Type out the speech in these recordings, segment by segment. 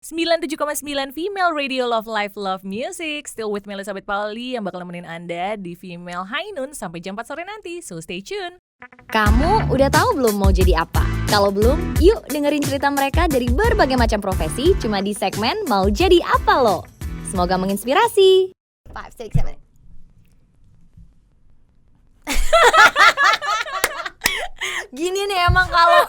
97,9 Female Radio Love Life Love Music. Still with me Elizabeth Pauli yang bakal nemenin Anda di Female High Noon sampai jam 4 sore nanti. So stay tune. Kamu udah tahu belum mau jadi apa? Kalau belum, yuk dengerin cerita mereka dari berbagai macam profesi cuma di segmen Mau Jadi Apa Lo. Semoga menginspirasi. 5, 6, 7. Gini nih emang kalau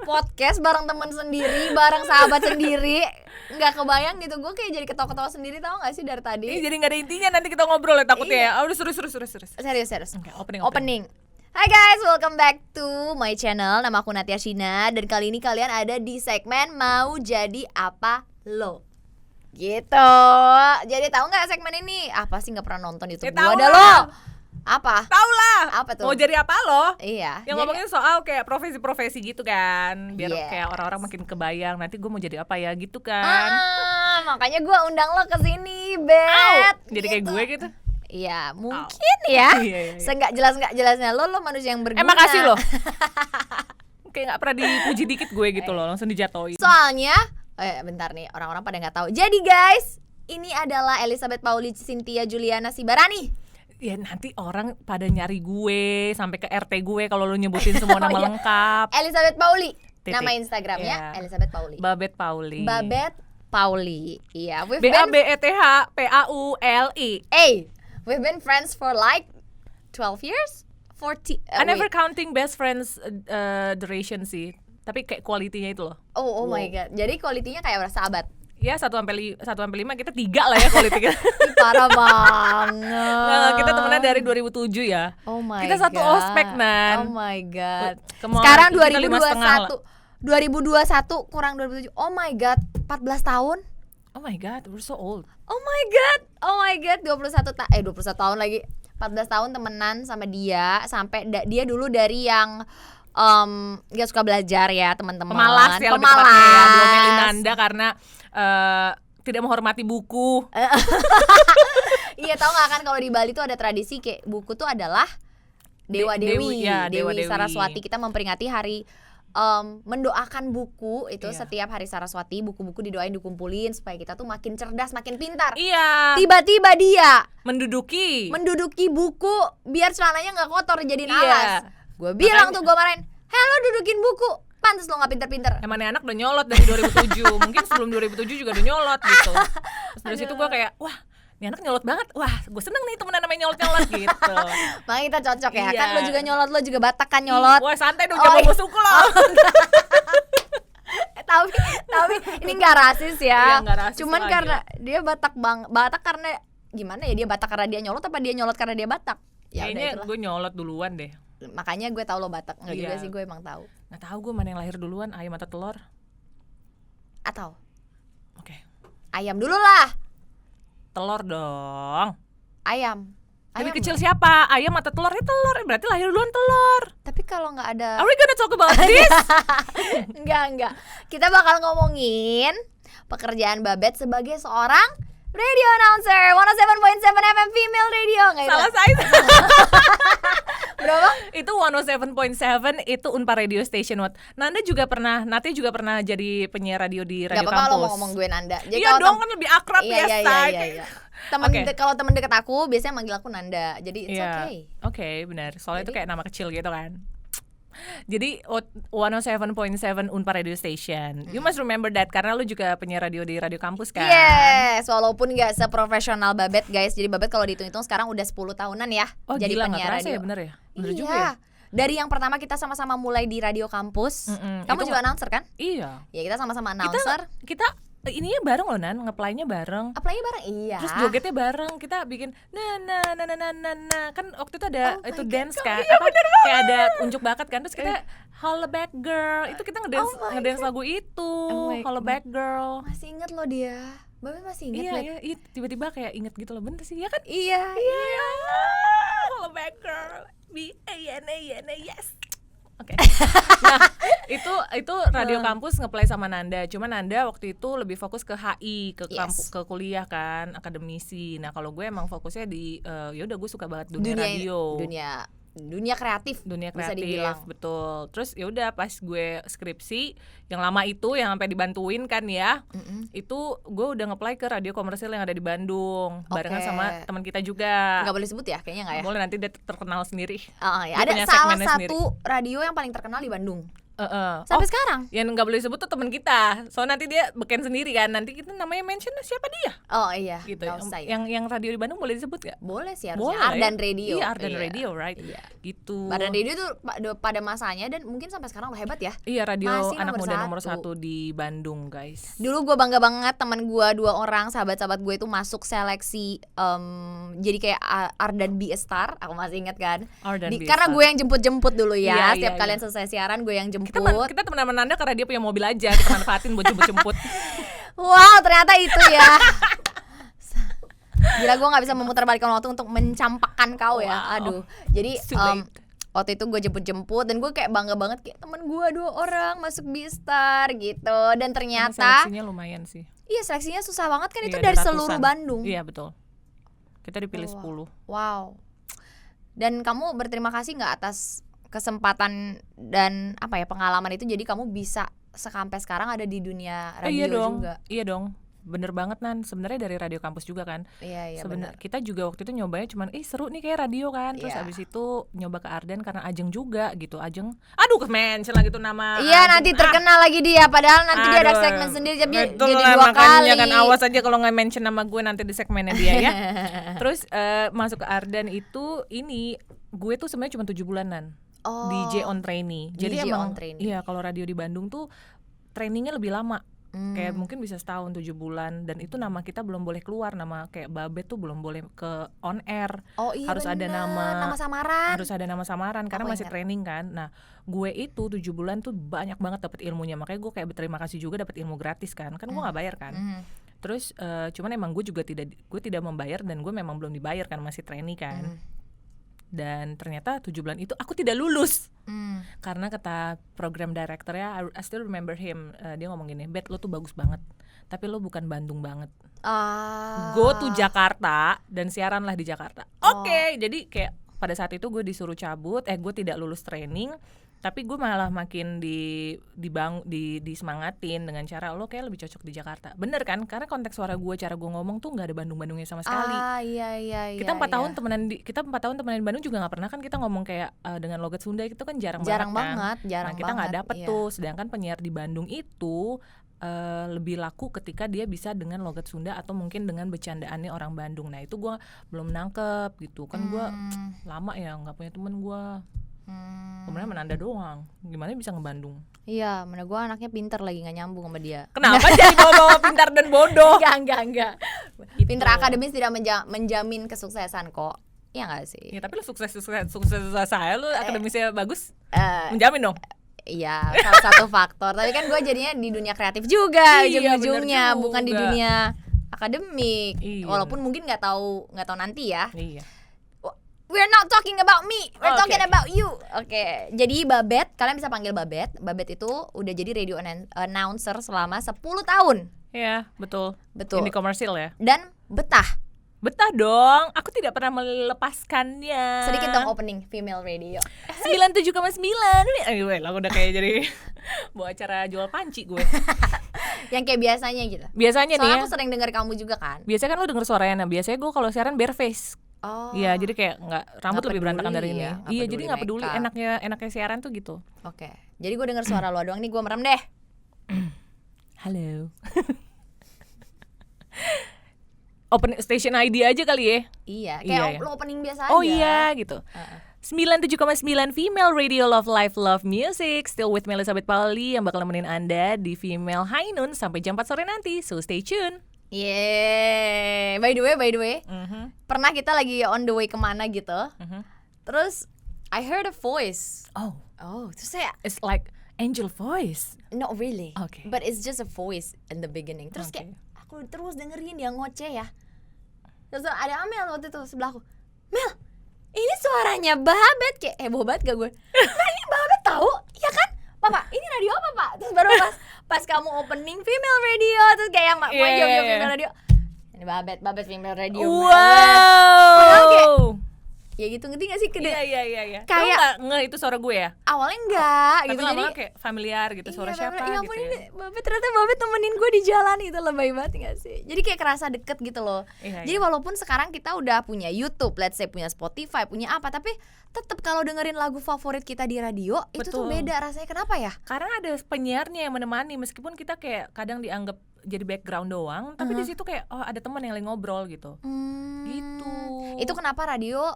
podcast bareng teman sendiri, bareng sahabat sendiri, nggak kebayang gitu. Gue kayak jadi ketawa-ketawa sendiri, tau gak sih dari tadi? Jadi gak ada intinya, nanti kita ngobrol ya takutnya ya. Udah serius. Serius. Okay, opening. Hai guys, welcome back to my channel. Nama aku Natia Shina. Dan kali ini kalian ada di segmen Mau Jadi Apa Lo. Gitu. Jadi tahu nggak segmen ini? Apa sih, nggak pernah nonton YouTube gua ada lo? Apa? Tahu lah. Apa tuh? Mau jadi apa lo? Iya. Yang ngomongin soal kayak profesi-profesi gitu kan, biar Yes. kayak orang-orang makin kebayang nanti gue mau jadi apa ya gitu kan. Makanya gue undang lo ke sini, Bet. Jadi kayak gue gitu. Iya, mungkin ya. Iya. Seenggak jelasnya lo manusia yang berguna. Makasih lo. Kayak nggak pernah dipuji dikit gue gitu loh, langsung dijatoin. Soalnya, bentar nih, orang-orang pada nggak tahu. Jadi guys, ini adalah Elizabeth Pauli Cynthia Juliana Sibarani. Ya nanti orang pada nyari gue sampai ke RT gue kalau lo nyebutin semua nama iya. lengkap. Elizabeth Pauli. Titik. Nama Instagramnya Iya. Elizabeth Pauli. Babet Pauli. Babet Pauli. Iya, BABETH we've been friends for like 12 years? 40 I never counting best friends duration sih. Tapi kayak quality-nya itu loh. Oh my god. Jadi quality-nya kayak sahabat. Ya 1 sampai 5 kita 3 lah ya quality kita. Parah banget. Nah, kita temenan dari 2007 ya. Oh my Kita satu god. ospek Nan. Oh my god. Sekarang Sekarang 2021 kurang 2007. Oh my god, 14 tahun. Oh my god, we're so old. Oh my god, 21 tahun lagi. 14 tahun temenan sama dia sampai dia dulu dari yang gak suka belajar ya teman-teman. Pemalas ya lebih tepatnya ya. Diomelin Nanda karena tidak menghormati buku. Iya, tahu nggak kan kalau di Bali tuh ada tradisi kayak buku tuh adalah Dewi Saraswati. Kita memperingati hari mendoakan buku itu setiap hari Saraswati. Buku-buku didoain, dikumpulin supaya kita tuh makin cerdas, makin pintar. Iya. Tiba-tiba dia menduduki buku biar celananya nggak kotor jadiin alas. Gue bilang tuh, gue marahin, lo dudukin buku, pantes lo nggak pinter-pinter. Emang nih anak udah nyolot dari 2007. Mungkin sebelum 2007 juga udah nyolot gitu. Terus dari situ gue kayak, wah ini anak nyolot banget. Wah gue seneng nih temenan namanya nyolot-nyolot gitu. Makanya kita cocok ya. Iya. Kan lo juga nyolot, lo juga Batak kan nyolot. Wah santai dong, jangan bawa suku lo. Tapi ini nggak rasis ya. Iya, nggak rasis Cuman lagi. karena dia Batak karena gimana ya, dia Batak karena dia nyolot apa dia nyolot karena dia Batak? Ya udah Kayaknya itulah. gue nyolot duluan deh. Makanya gue tahu lo Batak. Enggak juga Iya. sih, gue emang tahu. Nggak tahu gue mana yang lahir duluan, ayam atau telur. Atau Oke. ayam dulu lah. Telur dong. Ayam. Lebih kecil siapa? Ayam atau telur? Telur. Berarti lahir duluan telur. Tapi kalau nggak ada Are we gonna talk about this? enggak. Kita bakal ngomongin pekerjaan Babet sebagai seorang radio announcer 107.7 FM Female Radio. Nggak itu? Salah saya. Berapa? Itu 107.7 itu Unpar Radio Station. Natia juga pernah jadi penyiar radio di Radio Gak apa-apa Kampus. lo mau ngomong gue Nanda. Jadi Iya kalau dong, kan lebih akrab iya. ya. Oke. Kalau temen deket aku biasanya manggil aku Nanda. Jadi it's okay. Oke, benar. Soalnya itu kayak nama kecil gitu kan. Jadi 107.7 Unpar Radio Station. You must remember that karena lu juga penyiar radio di Radio Kampus kan. Yes, walaupun gak seprofesional Babet guys. Jadi Babet kalau dihitung-hitung sekarang udah 10 tahunan ya. Oh jadi gila, penyiar nggak terasa radio. ya, bener ya? Bener Iya. juga ya? Dari yang pertama kita sama-sama mulai di Radio Kampus. Kamu Itu juga announcer kan? Iya. Ya kita sama-sama announcer. Kita ininya bareng loh Nan, nge-play-nya bareng. Apply-nya bareng, iya. Terus jogetnya bareng, kita bikin na kan waktu itu ada Oh itu my dance God, kan, iya, kayak ada unjuk bakat kan, terus kita Holla Back Girl, itu kita ngedance Oh my ngedance lagu itu, Oh my Holla Back Girl. Masih inget loh dia. Babet masih inget. Iya, tiba-tiba kayak inget gitu loh, bener sih, ya kan? Iya. Holla Back Girl, B-A-N-A-N-A, yes. Oke. Nah, itu Radio Kampus ngeplay sama Nanda. Cuma Nanda waktu itu lebih fokus ke HI, ke kampus, ke kuliah kan, akademisi. Nah, kalau gue emang fokusnya di ya udah gue suka banget dunia radio. Dunia dunia kreatif bisa dibilang. Betul. Terus ya udah pas gue skripsi yang lama itu yang sampai dibantuin kan ya, itu gue udah nge-apply ke radio komersil yang ada di Bandung barengan sama teman kita juga. Nggak boleh sebut ya, kayaknya nggak ya? Boleh, nanti dia terkenal sendiri. Ya. Ada salah satu radio yang paling terkenal di Bandung. Sampai sekarang. Yang nggak boleh disebut tuh teman kita. Soalnya nanti dia beken sendiri kan. Nanti kita namanya mention siapa dia. Oh iya. Gitu. Yang radio di Bandung boleh disebut nggak? Boleh sih harusnya. Ardan Radio. Iya, Ardan Radio, right? Iya. Gitu. Ardan Radio tuh pada masanya dan mungkin sampai sekarang lo hebat ya. Iya, radio anak muda nomor 1 di Bandung, guys. Dulu gue bangga banget teman gue 2 orang sahabat-sahabat gue itu masuk seleksi jadi kayak Ardan Be a Star. Aku masih ingat kan. Karena gue yang jemput-jemput dulu ya. Setiap kalian selesai siaran gue yang jemput. Kita teman sama Nanda karena dia punya mobil aja, kita manfaatin buat jemput-jemput. Wow, ternyata itu ya. Gila, gue gak bisa memutarbalikkan waktu untuk mencampakkan kau ya. Aduh. Jadi waktu itu gue jemput-jemput dan gue kayak bangga banget, kayak temen gue 2 orang masuk Bistar gitu. Dan ternyata seleksinya lumayan sih. Iya, seleksinya susah banget kan, itu dari seluruh Bandung. Iya betul. Kita dipilih 10. Wow. Dan kamu berterima kasih gak atas kesempatan dan pengalaman itu, jadi kamu bisa sampai sekarang ada di dunia radio juga. Iya dong. Bener banget Nan, sebenarnya dari radio kampus juga kan. Iya sebenarnya kita juga waktu itu nyobanya cuman seru nih kayak radio kan. Terus abis itu nyoba ke Ardan karena Ajeng juga gitu. Aduh ke-mention lagi tuh nama. Iya, nanti terkenal lagi dia, padahal nanti dia ada segmen sendiri jadi 2 kali. Kan awas aja kalau nggak mention nama gue nanti di segmennya dia ya. Terus masuk ke Ardan itu gue tuh sebenarnya cuma 7 bulanan. DJ on trainee. Jadi emang iya, kalau radio di Bandung tuh trainingnya lebih lama. Kayak mungkin bisa setahun 7 bulan, dan itu nama kita belum boleh keluar, nama kayak Babet tuh belum boleh ke on air. Harus ada nama samaran. Harus ada nama samaran karena masih training kan. Nah, gue itu 7 bulan tuh banyak banget dapat ilmunya. Makanya gue kayak berterima kasih juga dapat ilmu gratis kan. Kan gue enggak bayar kan. Terus cuman emang gue juga tidak membayar, dan gue memang belum dibayar kan, masih trainee kan. Dan ternyata 7 bulan itu aku tidak lulus. Karena kata program directornya, I still remember him, dia ngomong gini, Bet, lo tuh bagus banget, tapi lo bukan Bandung banget. Go to Jakarta dan siaran lah di Jakarta. Oke, jadi kayak pada saat itu gue disuruh cabut, gue tidak lulus training. Tapi gue malah makin disemangatin dengan cara, lo kayak lebih cocok di Jakarta. Bener kan? Karena konteks suara gue, cara gue ngomong tuh nggak ada Bandung-Bandungnya sama sekali. Iya. Kita 4 tahun temenan di Bandung juga nggak pernah kan kita ngomong kayak dengan logat Sunda, itu kan jarang banget. Nah, kita nggak dapet tuh. Sedangkan penyiar di Bandung itu lebih laku ketika dia bisa dengan logat Sunda atau mungkin dengan bercandaannya orang Bandung. Nah, itu gue belum nangkep gitu. Kan gue lama ya nggak punya temen gue. Kemudian Menanda doang, gimana bisa nge-Bandung? Iya, mana gue anaknya pintar lagi, nggak nyambung sama dia. Kenapa jadi bawa-bawa pintar dan bodoh? Enggak. Gitu. Pintar akademis tidak menjamin kesuksesan kok. Iya nggak sih? Ya tapi lu sukses saya, lu akademisnya bagus, menjamin dong. Iya, salah satu faktor. Tapi kan gue jadinya di dunia kreatif juga, ujung-ujungnya bukan di dunia akademik. Walaupun mungkin nggak tahu nanti ya. Iya. We're not talking about me, we're talking about you. Oke. Jadi Babet, kalian bisa panggil Babet. Babet itu udah jadi radio announcer selama 10 tahun. Iya, betul. Ini komersil ya. Dan betah dong, aku tidak pernah melepaskannya. Sedikit dong opening female radio 97,9. Lah udah kayak jadi bawa acara jual panci gue. Yang kayak biasanya gitu. Biasanya soalnya nih ya, aku sering denger kamu juga kan. Biasanya kan lu denger suaranya. Biasanya gue kalau siaran bare face. Iya, jadi kayak rambut lebih berantakan dari ini. Iya, jadi nggak peduli. Enaknya siaran tuh gitu. Oke. Jadi gue denger suara lu doang nih, gue merem deh. Halo. Open station ID aja kali ya. Iya, kayak lu opening biasa aja. Oh iya gitu. 97,9 Female Radio Love Life Love Music. Still with me, Elizabeth Pauli, yang bakal nemenin Anda di Female High Noon sampai jam 4 sore nanti. So stay tune. Yeah. By the way, pernah kita lagi on the way kemana gitu, terus I heard a voice. Oh, terus saya, it's like angel voice. Not really. Okay. But it's just a voice in the beginning. Terus kayak aku terus dengerin dia ngoceh ya. Terus ada Amel waktu itu sebelahku. Mel, ini suaranya Babet, kayak heboh banget gak gue? Nah, ini Babet tahu? Iya kan? Papa, ini radio apa Pak? Terus baru pas kamu opening female radio, terus kayak yang mak gue jawab female radio. Ini Babet female radio. Wow. ya gitu, ngerti gak sih? Iya. Kayak lo nggak nge itu suara gue ya? awalnya enggak Tapi gitu, lama-lama jadi kayak familiar gitu, suara siapa ya gitu ampun, ya. ini Babet, ternyata Babet temenin gue di jalan gitu, lebay banget gak sih? Jadi kayak kerasa deket gitu loh. Iya, Jadi walaupun sekarang kita udah punya YouTube, let's say punya Spotify, punya apa, tapi tetap kalau dengerin lagu favorit kita di radio itu tuh Betul. beda rasanya. Kenapa ya? Karena ada penyiarnya yang menemani, meskipun kita kayak kadang dianggap jadi background doang, tapi di situ kayak ada teman yang lagi ngobrol gitu. Gitu. Itu kenapa radio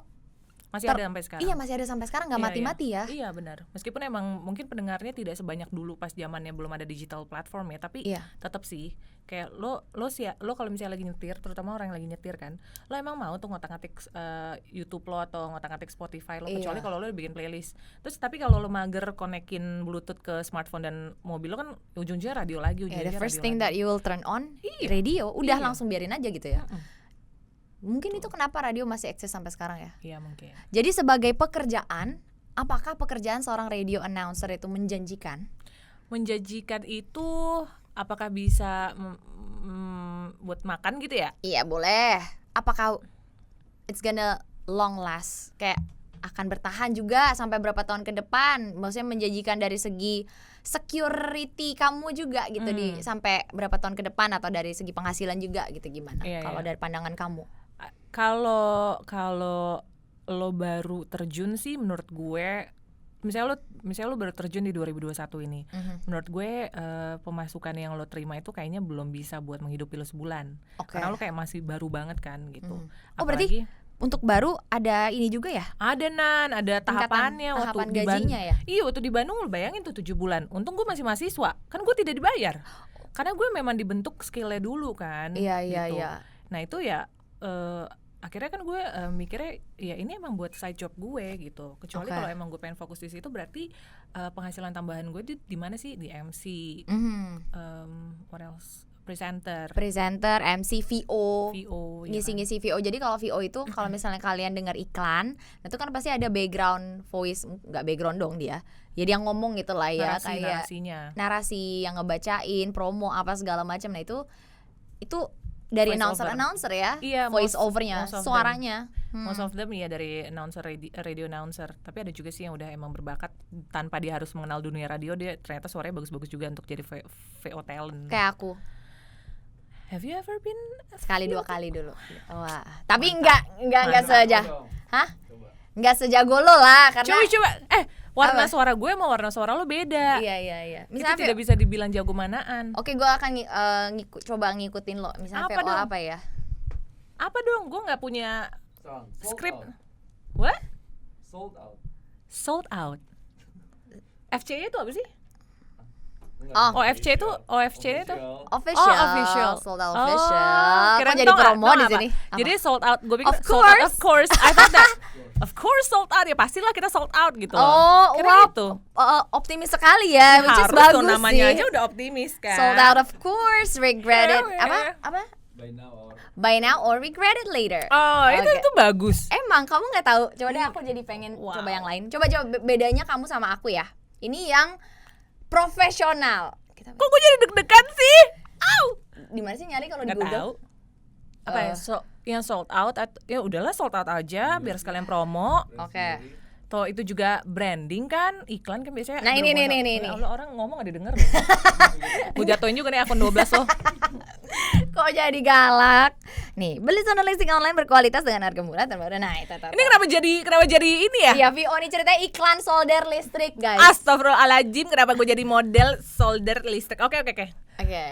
Masih ada sampai sekarang. Iya, masih ada sampai sekarang, nggak mati-mati ya. Iya benar. Meskipun emang mungkin pendengarnya tidak sebanyak dulu pas zamannya belum ada digital platform ya, tapi tetap sih kayak lo kalau misalnya lagi nyetir, terutama orang yang lagi nyetir kan, lo emang mau tuh ngotak-ngatik YouTube lo atau ngotak-ngatik Spotify lo, kecuali kalau lo bikin playlist. Terus tapi kalau lo mager konekin Bluetooth ke smartphone dan mobil lo kan ujung-ujungnya radio lagi, The first thing that you will turn on radio, udah langsung biarin aja gitu ya. Mungkin itu kenapa radio masih eksis sampai sekarang ya. Iya mungkin. Jadi sebagai pekerjaan, apakah pekerjaan seorang radio announcer itu menjanjikan? Menjanjikan itu apakah bisa buat makan gitu ya? Iya boleh. Apakah it's gonna long last? Kayak akan bertahan juga sampai berapa tahun ke depan? Maksudnya menjanjikan dari segi security kamu juga gitu di sampai berapa tahun ke depan, atau dari segi penghasilan juga gitu, gimana? Kalau dari pandangan kamu? Kalau lo baru terjun sih menurut gue, misalnya lo baru terjun di 2021 ini, menurut gue pemasukan yang lo terima itu kayaknya belum bisa buat menghidupi lo sebulan. Karena lo kayak masih baru banget kan gitu. Berarti untuk baru ada ini juga ya? Ada ada tahapannya. Tahapan gajinya ya? Iya, waktu di Bandung lo bayangin tuh 7 bulan. Untung gue masih mahasiswa, kan gue tidak dibayar. Karena gue memang dibentuk skillnya dulu kan. Iya. Nah itu ya akhirnya kan gue mikirnya ya ini emang buat side job gue gitu. Kecuali kalau emang gue pengen fokus di situ, berarti penghasilan tambahan gue di mana sih? Di MC, what else? Presenter, MC, VO, ngisi-ngisi kan? VO. Jadi kalau VO itu kalau misalnya kalian dengar iklan, itu kan pasti ada background voice, nggak background dong dia. Jadi yang ngomong gitu lah ya, kayak narasi yang ngebacain, promo apa segala macam. Nah itu dari announcer ya, voice overnya, suaranya. Most of them ya dari announcer, radio announcer. Tapi ada juga sih yang udah emang berbakat tanpa dia harus mengenal dunia radio, dia ternyata suaranya bagus-bagus juga untuk jadi VO talent. Kayak aku. Have you ever been? Sekali 2 kali dulu. Wah, tapi enggak enggak sejago lo lah, karena coba warna suara gue sama warna suara lo beda. Iya. Misalnya itu tidak bisa dibilang jago manaan. Oke, gue akan coba ngikutin lo. Misalnya VO apa ya? Apa dong? Gue nggak punya skrip. What? Sold out. FC itu apa sih? OFC itu official. Sold out official. Kok jadi promo di sini? Jadi sold out. Gue pikir sold out, of course. I thought that. Of course sold out, ya pastilah kita sold out gitu. Gitu. Optimis sekali ya, which is bagus sih. Namanya aja udah optimis kan. Sold out of course, regretted apa? By now or regret it later. Itu bagus. Emang kamu nggak tahu? Coba deh, aku jadi pengen coba yang lain. Coba bedanya kamu sama aku ya. Ini yang profesional. Kok gue jadi deg-degan sih? Di mana sih nyari kalau di Google? Nggak tahu. Apa ya? Yang sold out, ya udahlah sold out aja biar sekalian promo. Oke. Toh itu juga branding kan, iklan kan biasanya. Nah ini. Orang ngomong gak didengar. Gue jatuhin juga nih akun 12 loh. Kok jadi galak? Nih, beli sound listrik online berkualitas dengan harga murah terbaru. Nah, itu. Ini kenapa jadi ini ya? Iya, VO nih ceritanya iklan solder listrik, guys. Astagfirullahaladzim, kenapa gue jadi model solder listrik? Oke.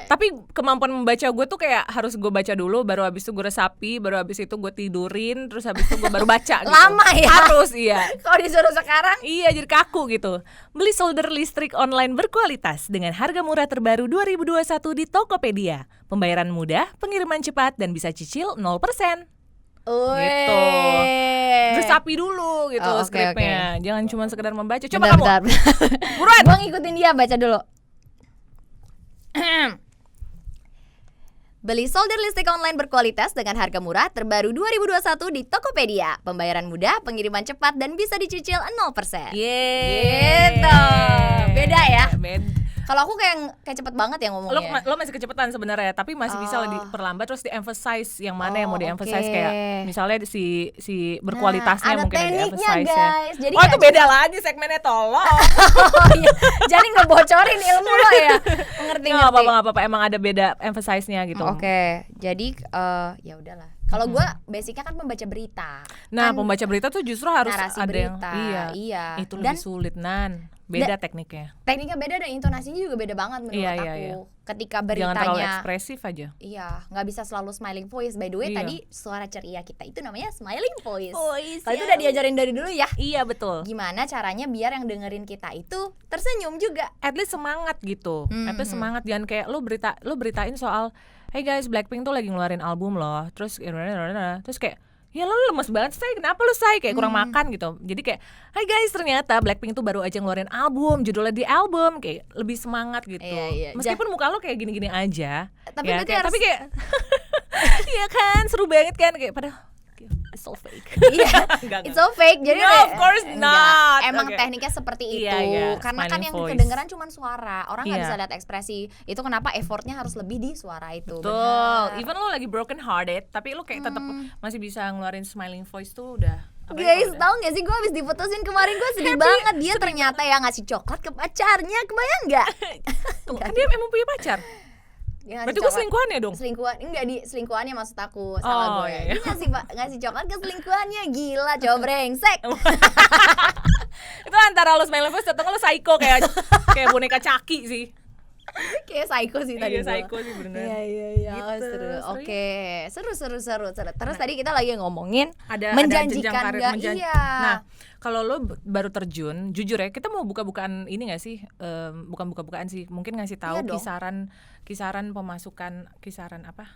Tapi kemampuan membaca gue tuh kayak harus gue baca dulu, baru habis itu gue resapi, baru habis itu gue tidurin, terus habis itu gue baru baca gitu. Lama ya? Harus, iya. Kalau disuruh sekarang? Iya, jadi kaku gitu. Beli solder listrik online berkualitas dengan harga murah terbaru 2021 di Tokopedia. Pembayaran mudah, pengiriman cepat, dan bisa cicil 0%. Gitu. Resapi dulu gitu skripnya. Jangan cuma sekedar membaca. Coba kamu. Buruan. Gua ngikutin dia, baca dulu. Beli solder listrik online berkualitas dengan harga murah terbaru 2021 di Tokopedia. Pembayaran mudah, pengiriman cepat, dan bisa dicicil 0%. Gitu. Beda ya? Kalau aku kayak cepet banget ya ngomongnya. Lo masih kecepatan sebenarnya, tapi masih bisa diperlambat terus di-emphasize yang mana yang mau di-emphasize, kayak misalnya si berkualitasnya mungkin yang di-emphasize ya. Guys. Jadi itu beda lagi segmennya, tolong. Iya. Jadi ngebocorin ilmu lo ya. Ngerti. Nggak apa-apa, emang ada beda emphasize-nya gitu. Oke. Jadi ya udahlah. Kalau gue basicnya kan pembaca berita. Nah, pembaca berita tuh justru harus narasi ada berita. yang itu lebih sulit, Nan. Beda tekniknya. Tekniknya beda dan intonasinya juga beda banget menurut aku. Iya. Ketika beritanya jangan terlalu ekspresif aja. Iya, nggak bisa selalu smiling voice. By the way, tadi suara ceria kita itu namanya smiling voice. Kalau itu udah diajarin dari dulu ya. Iya, betul. Gimana caranya biar yang dengerin kita itu tersenyum juga. At least semangat gitu. At least semangat, jangan kayak lu beritain soal, hey guys, Blackpink tuh lagi ngeluarin album loh. Terus kayak, ya lo lemes banget, Say, kenapa lo, Say? Kayak kurang makan gitu. Jadi kayak, hai guys, ternyata Blackpink tuh baru aja ngeluarin album, judulnya di album. Kayak lebih semangat gitu. Iya. Meskipun muka lo kayak gini-gini aja, tapi ya, tapi kayak iya kan, seru banget kan. Kayak padahal it's so fake. Iya, it's so fake. Jadi of course not. Emang tekniknya seperti itu. Karena kan yang kedengeran cuma suara. Orang nggak bisa lihat ekspresi. Itu kenapa effortnya harus lebih di suara itu. Betul. Even lo lagi broken hearted, tapi lo kayak tetap masih bisa ngeluarin smiling voice tuh udah. Guys, tau gak sih gue habis diputusin kemarin, gue sedih banget. Dia ternyata yang ngasih coklat ke pacarnya. Kebayang gak? Tuh, kan dia emang punya pacar. Berarti gue selingkuhannya dong? Selingkuhannya maksud aku, salah gue. Iya. Dia ngasih coklat ke selingkuhannya. Gila, coba brengsek. Itu antara lo smiling voice atau lo psycho kayak boneka Caki sih. Kayak psycho sih tadi. Iya, psycho sih bener. Iya. Gitu, seru. Oke, seru. Terus tadi kita lagi ngomongin ada menjanjikan ada nggak? Iya. Nah, kalau lo baru terjun, jujur ya, kita mau buka-bukaan ini nggak sih? Bukan buka-bukaan sih, mungkin ngasih tahu kisaran pemasukan, kisaran apa?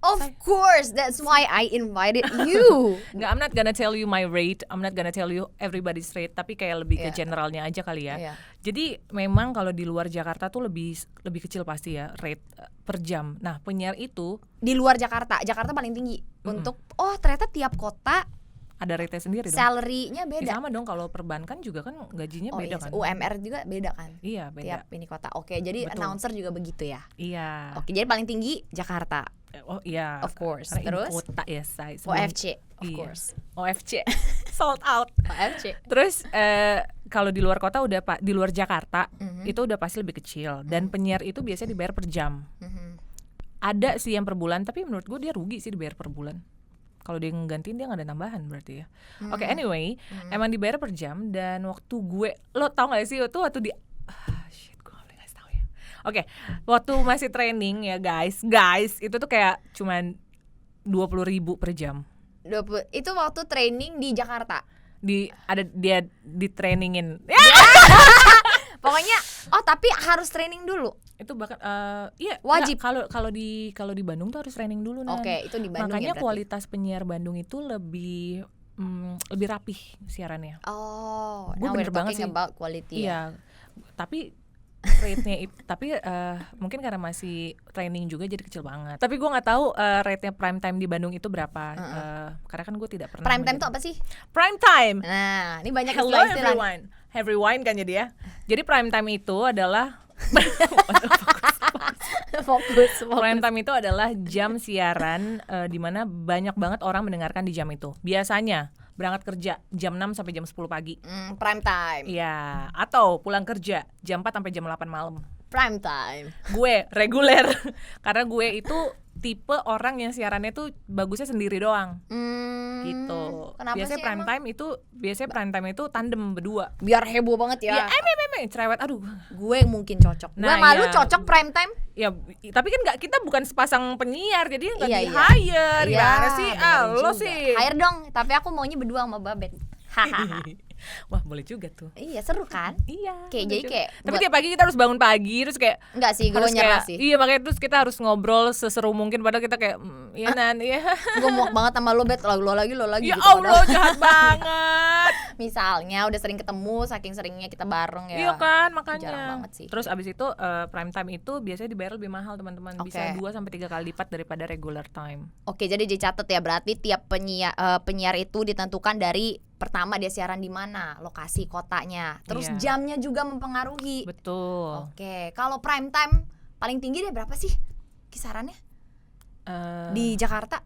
Of course, that's why I invited you. Nggak, I'm not gonna tell you my rate, I'm not gonna tell you everybody's rate, tapi kayak lebih ke generalnya aja kali ya. Jadi memang kalau di luar Jakarta tuh lebih kecil pasti ya rate per jam. Nah, penyiar itu di luar Jakarta paling tinggi. Untuk ternyata tiap kota ada rate sendiri dong. Salary-nya beda. Sama dong, kalau perbankan juga kan gajinya beda kan. UMR juga beda kan. Iya, beda. Tiap ini kota. Oke, jadi announcer juga begitu ya. Iya. Oke, jadi paling tinggi Jakarta. Oh iya. Of course. Karena terus kota ya, say. OFC. Of course. OFC. Sold out. OFC. Terus kalau di luar kota di luar Jakarta itu udah pasti lebih kecil, dan penyiar itu biasanya dibayar per jam. Ada sih yang per bulan, tapi menurut gue dia rugi sih dibayar per bulan. Kalau dia ngegantiin dia nggak ada tambahan berarti ya. Oke, anyway, emang dibayar per jam. Dan waktu lo tau nggak sih itu waktu Oke, waktu masih training ya guys, itu tuh kayak cuman 20.000 per jam. 20, itu waktu training di Jakarta. Dia di trainingin. Pokoknya, tapi harus training dulu. Itu bahkan wajib. Kalau di Bandung tuh harus training dulu. Oke, itu di Bandung. Makanya ya kualitas penyiar Bandung itu lebih rapih siarannya. Gue bener banget sih about quality. Iya, tapi rate-nya tapi mungkin karena masih training juga jadi kecil banget. Tapi gue nggak tahu rate-nya prime time di Bandung itu berapa. Karena kan gue tidak pernah. Prime time itu apa sih? Prime time. Nah, ini banyak Hello everyone. Everyone kan jadi ya. Jadi prime time itu adalah fokus. Prime time itu adalah jam siaran di mana banyak banget orang mendengarkan di jam itu. Biasanya berangkat kerja jam 6 sampai jam 10 pagi. Prime time. Iya, atau pulang kerja jam 4 sampai jam 8 malam. Prime time. Gue reguler. Karena gue itu tipe orang yang siarannya tuh bagusnya sendiri doang. Gitu. Kenapa biasanya prime time itu tandem berdua. Biar heboh banget ya. Iya, cerewet. Aduh, gue mungkin cocok. Gue malu cocok prime time. Ya, tapi kan kita bukan sepasang penyiar, jadi nggak Iya, di-hire. Gimana sih? Lo sih. Hire dong, tapi aku maunya berdua sama Babet. Wah, boleh juga tuh. Iya, seru kan? Iya. Jadi kayak tapi tiap pagi kita harus bangun pagi, terus kayak enggak sih, gue nyerah sih. Iya, makanya terus kita harus ngobrol seseru mungkin, padahal kita kayak iya Nan, iya. Gue muak banget sama lo, Bet. Lo lagi ya gitu. Ya Allah, jahat banget. Misalnya udah sering ketemu, saking seringnya kita bareng ya. Iya kan, makanya. Jarang banget sih. Terus abis itu prime time itu biasanya dibayar lebih mahal, teman-teman. Bisa 2 sampai 3 kali lipat daripada regular time. Oke, jadi dicatat ya, berarti tiap penyiar itu ditentukan dari pertama dia siaran di mana, lokasi kotanya, terus Iya. jamnya juga mempengaruhi. Betul. Oke, kalau prime time paling tinggi dia berapa sih kisarannya di Jakarta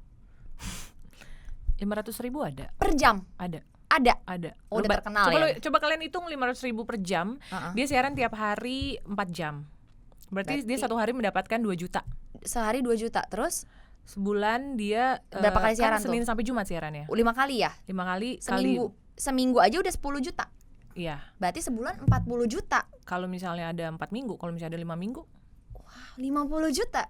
500.000 ada. per jam? Ada. Ada. Oh, udah terkenal coba ya. coba kalian hitung 500.000 per jam. Dia siaran tiap hari 4 jam. Berarti dia satu hari mendapatkan 2 juta. Sehari 2 juta, terus Sebulan dia berapa kali siaran Senin tuh? sampai Jumat siarannya. 5 kali ya? 5 kali Seminggu aja udah 10 juta. Iya. Berarti sebulan 40 juta. Kalau misalnya ada 4 minggu, kalau misalnya ada 5 minggu. 50 juta.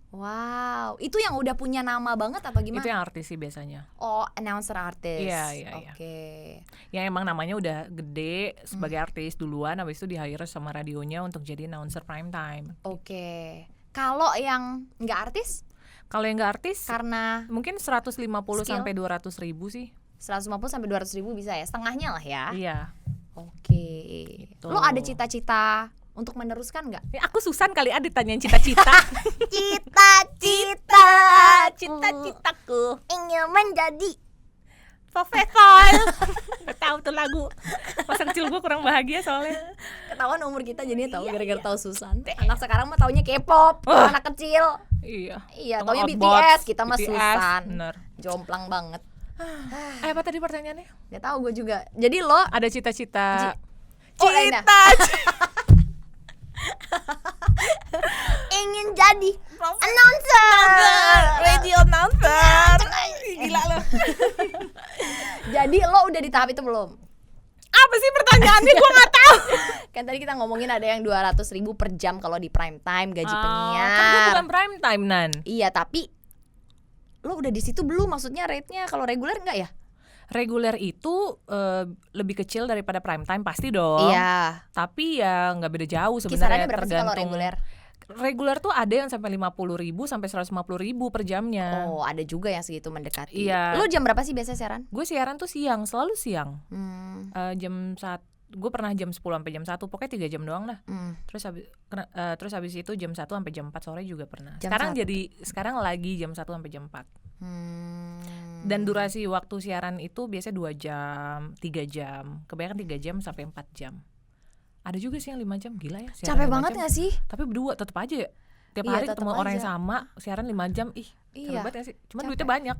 Wow, itu yang udah punya nama banget apa gimana? Itu yang artis sih biasanya. Oh, announcer artis. Iya. Oke. Yang emang namanya udah gede sebagai artis duluan, habis itu di-hire sama radionya untuk jadi announcer prime time. Oke. Kalau yang nggak artis Kalau yang nggak artis, karena mungkin 150 skill? sampai 200 ribu sih. 150 sampai 200 ribu bisa ya, setengahnya lah ya. Iya. Oke. Gitu. Lo ada cita-cita untuk meneruskan nggak? Ini aku Susan kali ada ditanyain cita-cita. Cita-cita, Cita-citaku ingin menjadi profesor. Gak tahu tuh lagu. Masa kecil gue kurang bahagia soalnya. ketahuan umur kita jadinya tahu Iya, gara-gara tahu Susan. Anak sekarang mah taunya K-pop, anak kecil. Iya. Iya, Atau taunya Outbox, BTS, kita mah BTS, Susan. bener. Jomplang banget. Apa tadi pertanyaannya? Gak tahu gue juga. Jadi lo Ada cita-cita. Oh, Aina. ingin jadi announcer, Radio announcer. Gila lo. Jadi lo udah di tahap itu belum? Apa sih pertanyaannya? Gue nggak tahu. Kan tadi kita ngomongin ada yang 200 ribu per jam kalau di prime time gaji penyiar. Kan gue bukan prime time, Nan. Iya, tapi lo udah di situ belum? Maksudnya rate-nya kalau reguler enggak ya? Reguler itu lebih kecil daripada prime time pasti dong. Iya. Tapi ya nggak beda jauh sebenarnya. Kisarannya berapa sih kalau reguler? Reguler tuh ada yang sampai 50.000 sampai 150.000 per jamnya. Oh, ada juga yang segitu mendekati. Iya. Lo jam berapa sih biasa siaran? Gue siaran tuh siang, selalu siang. Hmm. Jam 1. Gue pernah jam 10 sampai jam 1, pokoknya 3 jam doang lah. Terus habis itu jam 1 sampai jam 4 sore juga pernah. Jam Sekarang lagi jam 1 sampai jam 4. Dan durasi waktu siaran itu biasanya 2 jam, 3 jam. Kebanyakan 3 jam sampai 4 jam. Ada juga sih yang 5 jam, gila ya siaran. Capek 5 banget jam. gak sih? Tapi berdua tetap aja ya. Tiap Iya, hari tetep ketemu orang yang aja. sama, siaran 5 jam. Ih, capek Iya, banget gak sih? Cuman capek. duitnya banyak.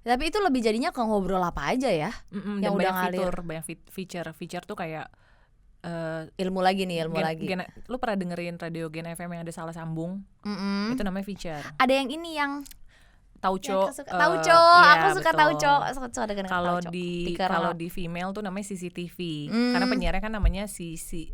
Tapi itu lebih jadinya ke ngobrol apa aja ya? Dan Yang udah banyak ngalir. fitur, banyak feature tuh kayak Ilmu lagi nih, ilmu lagi. lu pernah dengerin radio Gen FM yang ada salah sambung? Mm-mm. Itu namanya feature. Ada yang ini yang Tauco. Tauco, iya, aku suka betul. Tauco. Suka dengerin Kalau Tauco. kalau di female tuh namanya CCTV. Karena penyiarnya kan namanya Sisi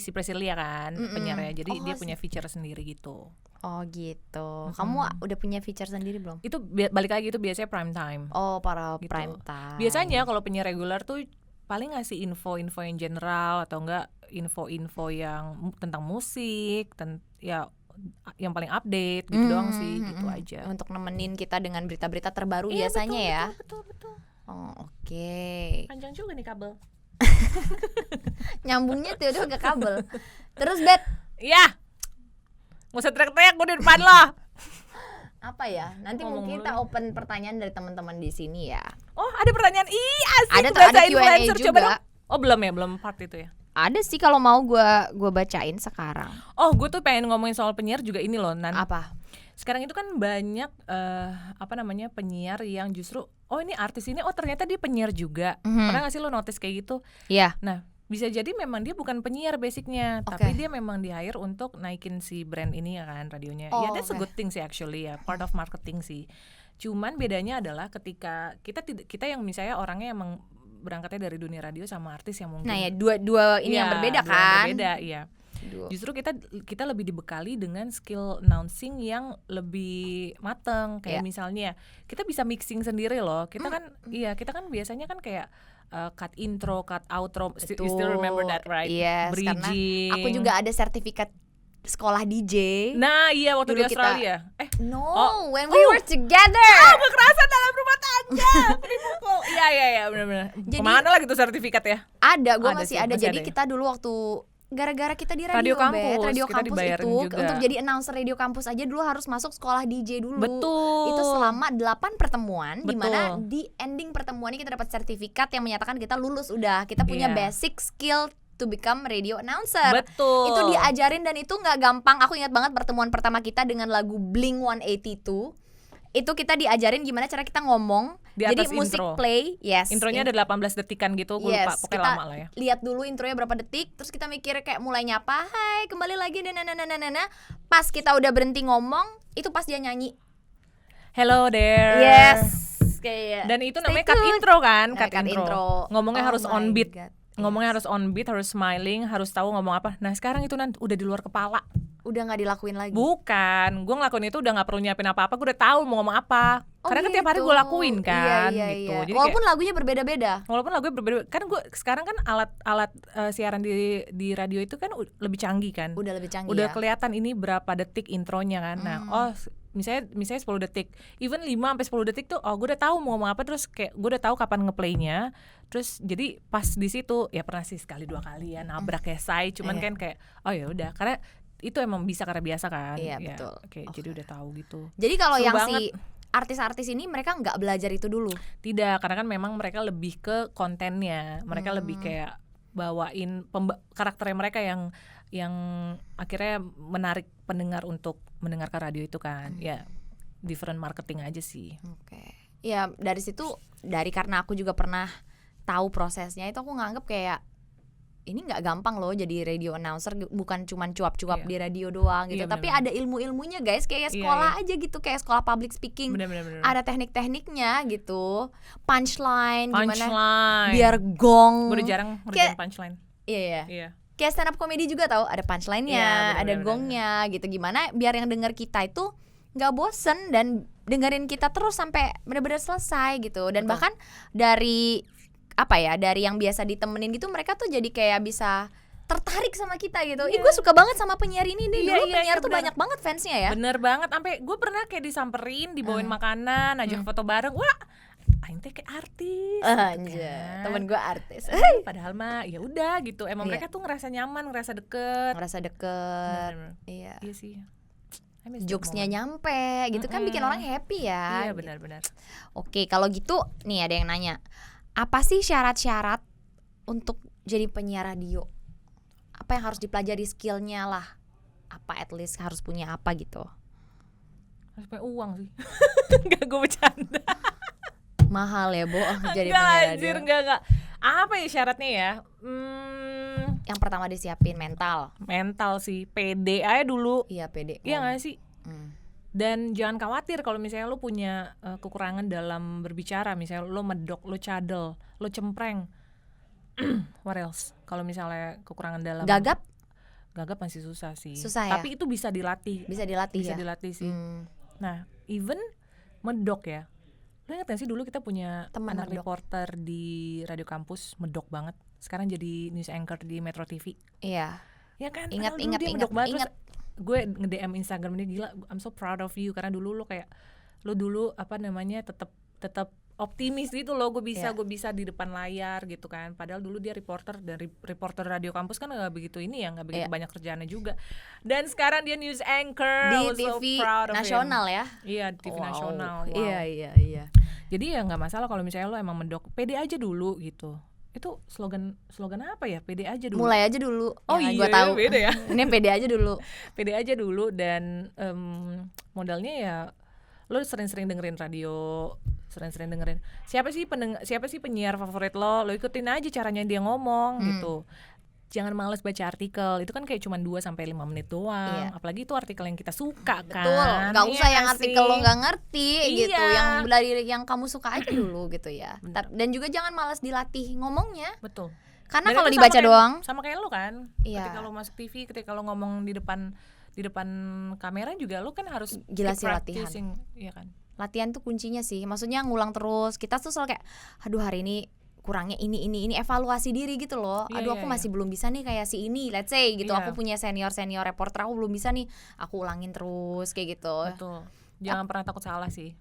Priscilia kan penyiarnya. Jadi dia punya feature sendiri gitu. Oh gitu. Kamu udah punya feature sendiri belum? Itu balik lagi itu biasanya prime time. Oh, para Gitu. prime time. Biasanya kalau penyiar reguler tuh paling ngasih info-info yang general atau enggak info-info yang tentang musik, ya yang paling update gitu doang sih, gitu aja. Untuk nemenin kita dengan berita-berita terbaru Iya, biasanya betul, ya. Betul. Oh, oke. Panjang juga nih kabel. Nyambungnya tuh udah ke kabel. Terus Bet, Iya. Nggak usah teriak-teriak, gue di depan lo. apa ya? Nanti Ngomong mungkin mulu kita open pertanyaan dari teman-teman di sini ya. Oh, ada pertanyaan. Ih, asik. Ada tuh, bahasa ada Q&A influencer. juga. Coba dong. Oh, belum ya, belum part itu ya. Ada sih kalau mau gua bacain sekarang. Oh, gue tuh pengen ngomongin soal penyiar juga ini loh, Nan. Apa? Sekarang itu kan banyak penyiar yang justru ini artis ini ternyata dia penyiar juga. Pernah gak sih lo notice kayak gitu? Iya. Nah, bisa jadi memang dia bukan penyiar basicnya, Oke. tapi dia memang di-hire untuk naikin si brand ini ya kan, radionya. Oh, Ya that's a oke. good thing sih actually ya, part of marketing sih. Cuman bedanya adalah ketika kita yang misalnya orangnya emang berangkatnya dari dunia radio sama artis yang mungkin Nah ya dua ini yang Iya, berbeda dua yang kan? berbeda, iya. Justru kita lebih dibekali dengan skill announcing yang lebih mateng. Kayak Iya. misalnya kita bisa mixing sendiri loh. Kita kan biasanya kan kayak cut intro, cut outro. You still remember that, right? Yes, Bridging. karena aku juga ada sertifikat sekolah DJ. Nah, iya waktu Dulu di Australia. No, when we were together. Kekerasan dalam rumah tangga. Dipukul. Iya, benar-benar. Jadi- Kemana lah gitu sertifikat ya? Ada, gue Ada masih sih, ada. masih Jadi ada ya? kita dulu waktu gara-gara kita di Radio radio, kampus, radio kita kampus dibayarin itu juga. untuk jadi announcer radio kampus aja dulu harus masuk sekolah DJ dulu. Betul. Itu selama 8 pertemuan, di mana Betul. di ending pertemuan ini kita dapat sertifikat yang menyatakan kita lulus udah, kita punya Iya. basic skill to become radio announcer. Betul. Itu diajarin dan itu nggak gampang. Aku ingat banget pertemuan pertama kita dengan lagu Blink-182. Itu kita diajarin gimana cara kita ngomong. Di Jadi atas musik intro. play, yes. Intronya ada 18 detikan gitu, gue lupa, pokoknya kita lama lah ya. lihat dulu intronya berapa detik, terus kita mikir kayak mulai nyapa, hai kembali lagi, nah. Pas kita udah berhenti ngomong, itu pas dia nyanyi. Hello there. Yes. Kayak Dan itu stay namanya cut tuned. intro kan, Nah, cut intro. Ngomongnya Oh harus my on beat. God. Ngomongnya harus on beat, harus smiling, harus tahu ngomong apa. Nah sekarang itu nanti udah di luar kepala. Udah nggak dilakuin lagi. Bukan, gue ngelakuin itu udah nggak perlu nyiapin apa-apa, gue udah tahu mau ngomong apa. Oh, Karena kan tiap hari gitu. gue lakuin kan, Iya, gitu. iya. Jadi Walaupun kayak, lagunya berbeda-beda. walaupun lagunya berbeda, kan gue sekarang kan alat siaran di radio itu kan lebih canggih kan. Udah lebih canggih Udah ya. kelihatan ini berapa detik intronya kan. Nah, misalnya 10 detik, even 5 sampai 10 detik tuh, gue udah tahu mau ngomong apa, terus kayak gue udah tahu kapan ngeplaynya. Terus jadi pas di situ ya pernah sih sekali 2 kali ya nabrak kayak say, cuman Iya. kan kayak oh ya udah, karena itu emang bisa karena biasa kan. Iya, Ya, betul. Oke, jadi udah tahu gitu. Jadi kalau Seru yang banget. si artis-artis ini mereka nggak belajar itu dulu. Tidak, karena kan memang mereka lebih ke kontennya. Mereka lebih kayak bawain karakternya mereka yang akhirnya menarik pendengar untuk mendengarkan radio itu kan. Ya, different marketing aja sih. Oke. Ya dari situ, karena aku juga pernah tahu prosesnya, itu aku nganggep kayak ini nggak gampang loh jadi radio announcer, bukan cuman cuap-cuap Iya. di radio doang gitu, Iya, tapi benar-benar. ada ilmu-ilmunya guys, kayak Iya, sekolah aja gitu, kayak sekolah public speaking. Bener-bener. Ada teknik-tekniknya gitu, punchline, gimana Punchline. biar gong. Gue udah jarang ngerjain punchline. Iya. Iya. Kayak stand up comedy juga tahu, ada punchline-nya, Iya, ada bener-bener. gongnya gitu, gimana biar yang denger kita itu nggak bosen dan dengerin kita terus sampai benar-benar selesai gitu. Dan Betul. bahkan dari dari yang biasa ditemenin gitu, mereka tuh jadi kayak bisa tertarik sama kita gitu. Ih, Iya. gue suka banget sama penyiar ini nih. Iya, Dulu iya, penyiar iya, tuh bener. banyak banget fansnya ya. Bener banget, sampai gue pernah kayak disamperin, dibawain makanan, ajak foto bareng. Wah, aing teh kayak artis. gitu Anjay, kan. temen gue artis. Padahal mah ya udah gitu. Emang Iya. mereka tuh ngerasa nyaman, ngerasa deket. Ngerasa deket. Bener-bener. Iya. Iya sih. I miss that Jokesnya moment. nyampe gitu kan, bikin orang happy ya. Iya benar-benar. Oke, kalau gitu nih ada yang nanya, apa sih syarat-syarat untuk jadi penyiar radio? Apa yang harus dipelajari skillnya lah? Apa at least harus punya apa gitu? Harus punya uang sih. Enggak, gue bercanda. Mahal ya, Bo, jadi Enggak, penyiar anjir, radio. enggak. Apa ya syaratnya ya? Yang pertama disiapin mental. Mental sih, pede aja dulu. Iya, pede. Iya gak sih? Hmm. Dan jangan khawatir kalau misalnya lo punya kekurangan dalam berbicara. Misalnya lo medok, lo cadel, lo cempreng. What else? Kalau misalnya kekurangan dalam Gagap Gagap masih susah sih. Susah ya? Tapi itu bisa dilatih. bisa dilatih Bisa ya. dilatih sih. Hmm. Nah, even medok ya. Lo ingat gak sih dulu kita punya Teman anak medok. reporter di radio kampus, medok banget. Sekarang jadi news anchor di Metro TV. Iya. Ya kan? Ingat, Padahal dulu ingat, dia ingat, medok banget. ingat. Terus gue nge-DM Instagram dia, gila, I'm so proud of you, karena dulu lo kayak lo dulu tetap optimis gitu loh, gue bisa di depan layar gitu kan. Padahal dulu dia reporter, dan reporter radio kampus kan nggak begitu nggak begitu banyak kerjaannya juga. Dan sekarang dia news anchor Di I was so TV proud of him. nasional ya. Iya, TV Wow. nasional. Wow. Iya. Jadi ya nggak masalah kalau misalnya lo emang medok, pede aja dulu gitu. Itu slogan apa ya? Pede aja dulu. Mulai aja dulu. Oh Ya, iya, gua tahu. beda ya. Ini pede aja dulu. Pede aja dulu, dan modalnya ya lo sering-sering dengerin radio, sering-sering dengerin siapa sih penyiar favorit lo ikutin aja caranya dia ngomong gitu. Jangan males baca artikel, itu kan kayak cuma 2-5 menit doang. Iya. Apalagi itu artikel yang kita suka kan. Betul, nggak usah Iya yang nggak artikel sih? lo nggak ngerti gitu, Iya. yang dari yang kamu suka aja dulu gitu ya. Bener. Dan juga jangan malas dilatih ngomongnya, Betul. karena Dan kalau itu dibaca sama doang, sama kayak lo kan. Iya. Ketika lo masuk TV, ketika lo ngomong di depan kamera juga, lo kan harus Gila keep sih latihan. practicing, iya kan. latihan tuh kuncinya sih. Maksudnya ngulang terus. Kita tuh selalu kayak, aduh hari ini kurangnya ini, evaluasi diri gitu loh. Iya, Aduh iya, aku iya. masih belum bisa nih kayak si ini, let's say gitu. Iya. Aku punya senior reporter, aku belum bisa nih. Aku ulangin terus kayak gitu. Betul. Jangan pernah takut salah sih.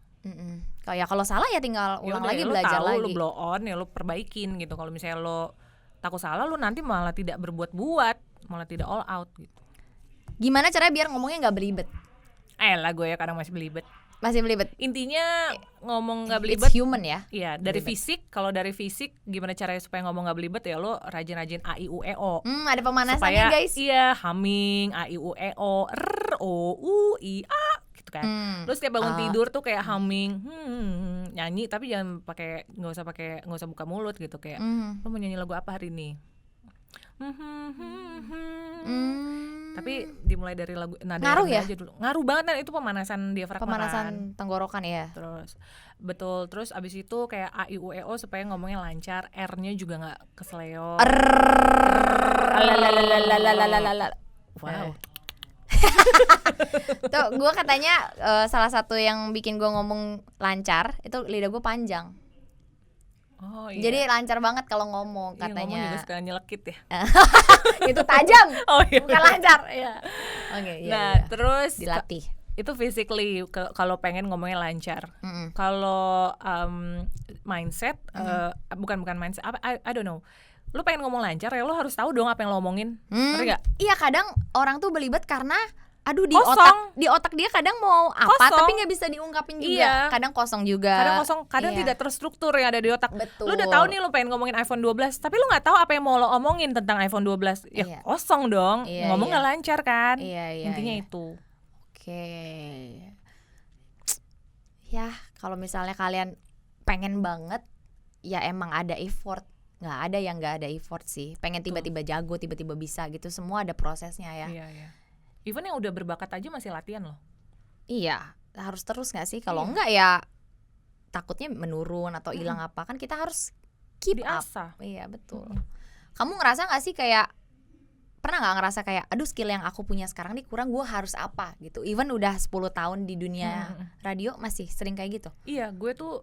Kalau salah ya tinggal ulang Yaudah, lagi, ya lo belajar tahu, lagi. lo blow on ya lo perbaikin gitu. Kalau misalnya lo takut salah, lo nanti malah tidak berbuat-buat malah tidak all out gitu. Gimana caranya biar ngomongnya nggak belibet? Lah gue ya kadang masih belibet. Masih belibet. Intinya ngomong nggak belibet. It's human ya. Iya, dari fisik. Kalau dari fisik, gimana caranya supaya ngomong nggak belibet ya lo rajin-rajin a i u e o. Ada pemanasannya supaya, guys. Iya, humming a i u e o, r o u i a gitu kan. Lo setiap bangun tidur tuh kayak humming, nyanyi tapi jangan nggak usah buka mulut gitu kayak. Lo mau nyanyi lagu apa hari ini? Tapi dimulai dari lagu nada ngaruh ya? aja dulu. Ngaruh banget kan itu pemanasan diafragma. Pemanasan tenggorokan ya. Terus abis itu kayak a i u e o supaya ngomongnya lancar, r-nya juga nggak kesleo. Wow. Tuh gue katanya salah satu yang bikin gue ngomong lancar itu lidah gue panjang. Oh, iya. Jadi lancar banget kalau ngomong katanya. Ngomong juga suka nyelekit ya. Itu tajam. Oh iya. Bukan lancar ya. Oke, iya. Nah, iya. terus dilatih. Itu physically kalau pengen ngomongnya lancar. Kalau mindset bukan mindset apa I don't know. Lu pengen ngomong lancar ya lu harus tahu dong apa yang lo omongin. Ngerti gak? Iya, kadang orang tuh belibet karena di otak dia kadang mau apa tapi nggak bisa diungkapin juga. Kadang kosong juga. Kadang tidak terstruktur yang ada di otak. Betul. Lu udah tahu nih lu pengen ngomongin iPhone 12, tapi lu nggak tahu apa yang mau lo omongin tentang iPhone 12. Ya kosong dong. Ngomong nggak lancar kan. Intinya itu. Oke. Ya, kalau misalnya kalian pengen banget ya emang ada effort. Nggak ada yang nggak ada effort sih. Pengen tiba-tiba jago, tiba-tiba bisa gitu. Semua ada prosesnya ya. Iya. Even yang udah berbakat aja masih latihan loh. Iya, harus terus gak sih? Kalau enggak ya takutnya menurun atau hilang apa. Kan kita harus keep diasah. Up. Iya, betul. Kamu ngerasa gak sih kayak, pernah gak ngerasa kayak, aduh skill yang aku punya sekarang nih kurang, gue harus apa gitu. Even udah 10 tahun di dunia radio masih sering kayak gitu. Iya, gue tuh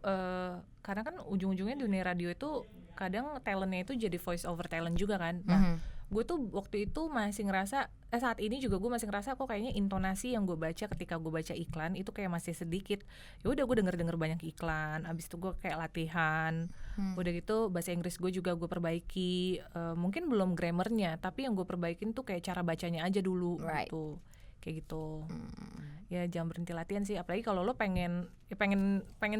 karena kan ujung-ujungnya dunia radio itu kadang talentnya itu jadi voice over talent juga kan. Nah, gue tuh waktu itu masih ngerasa saat ini juga gue masih ngerasa kok kayaknya intonasi yang gue baca ketika gue baca iklan itu kayak masih sedikit. Ya udah gue denger banyak iklan, abis itu gue kayak latihan. Udah gitu bahasa Inggris gue juga gue perbaiki. Mungkin belum grammarnya, tapi yang gue perbaikin tuh kayak cara bacanya aja dulu gitu. Kayak gitu. Ya jangan berhenti latihan sih, apalagi kalau lo pengen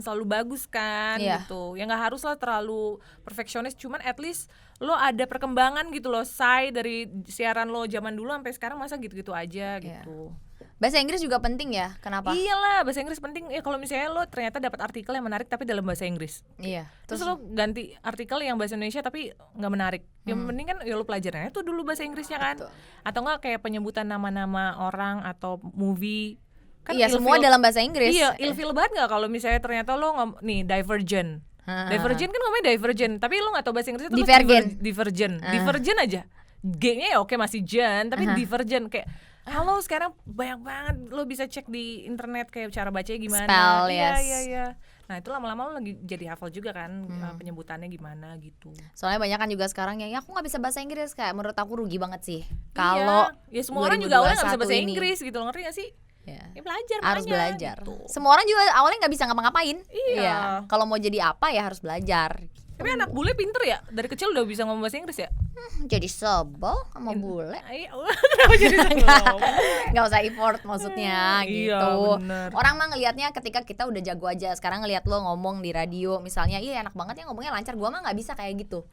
selalu bagus kan gitu. Ya nggak harus lah terlalu perfeksionis, cuman at least lo ada perkembangan gitu loh, dari siaran lo zaman dulu sampai sekarang masa gitu-gitu aja gitu. Bahasa Inggris juga penting ya, kenapa? Iyalah, bahasa Inggris penting ya. Kalau misalnya lo ternyata dapat artikel yang menarik tapi dalam bahasa Inggris. Iya. Terus lo ganti artikel yang bahasa Indonesia tapi nggak menarik. Yang penting kan ya lo pelajarannya tuh dulu bahasa Inggrisnya kan. Betul. Atau nggak kayak penyebutan nama-nama orang atau movie. Kan semua dalam bahasa Inggris. Iya, ilfil banget nggak kalau misalnya ternyata lo Divergent. Divergent kan ngomongnya Divergent, tapi lo nggak tahu bahasa Inggrisnya tuh Divergent. Divergent aja. G-nya ya oke masih Jen, tapi Divergent kayak halo sekarang banyak banget lo bisa cek di internet kayak cara bacanya gimana. Spell, iya. Nah itu lama-lama lo lagi jadi hafal juga kan penyebutannya gimana gitu. Soalnya banyak kan juga sekarang yang aku nggak bisa bahasa Inggris, kayak menurut aku rugi banget sih. Kalau ya semua orang juga awalnya nggak bisa bahasa Inggris gitu, ngerti gak sih? Ya belajar, harus belajar. Gitu. Semua orang juga awalnya nggak bisa ngapa-ngapain. Iya. Kalau mau jadi apa ya harus belajar. Tapi anak bule pinter ya, dari kecil udah bisa ngomong bahasa Inggris ya. Jadi sebel sama bule. Kenapa jadi sebel? Nggak usah effort maksudnya gitu. Iya, bener. Orang mah ngelihatnya ketika kita udah jago aja. Sekarang ngelihat lo ngomong di radio misalnya, iya enak banget ya ngomongnya lancar. Gua mah nggak bisa kayak gitu.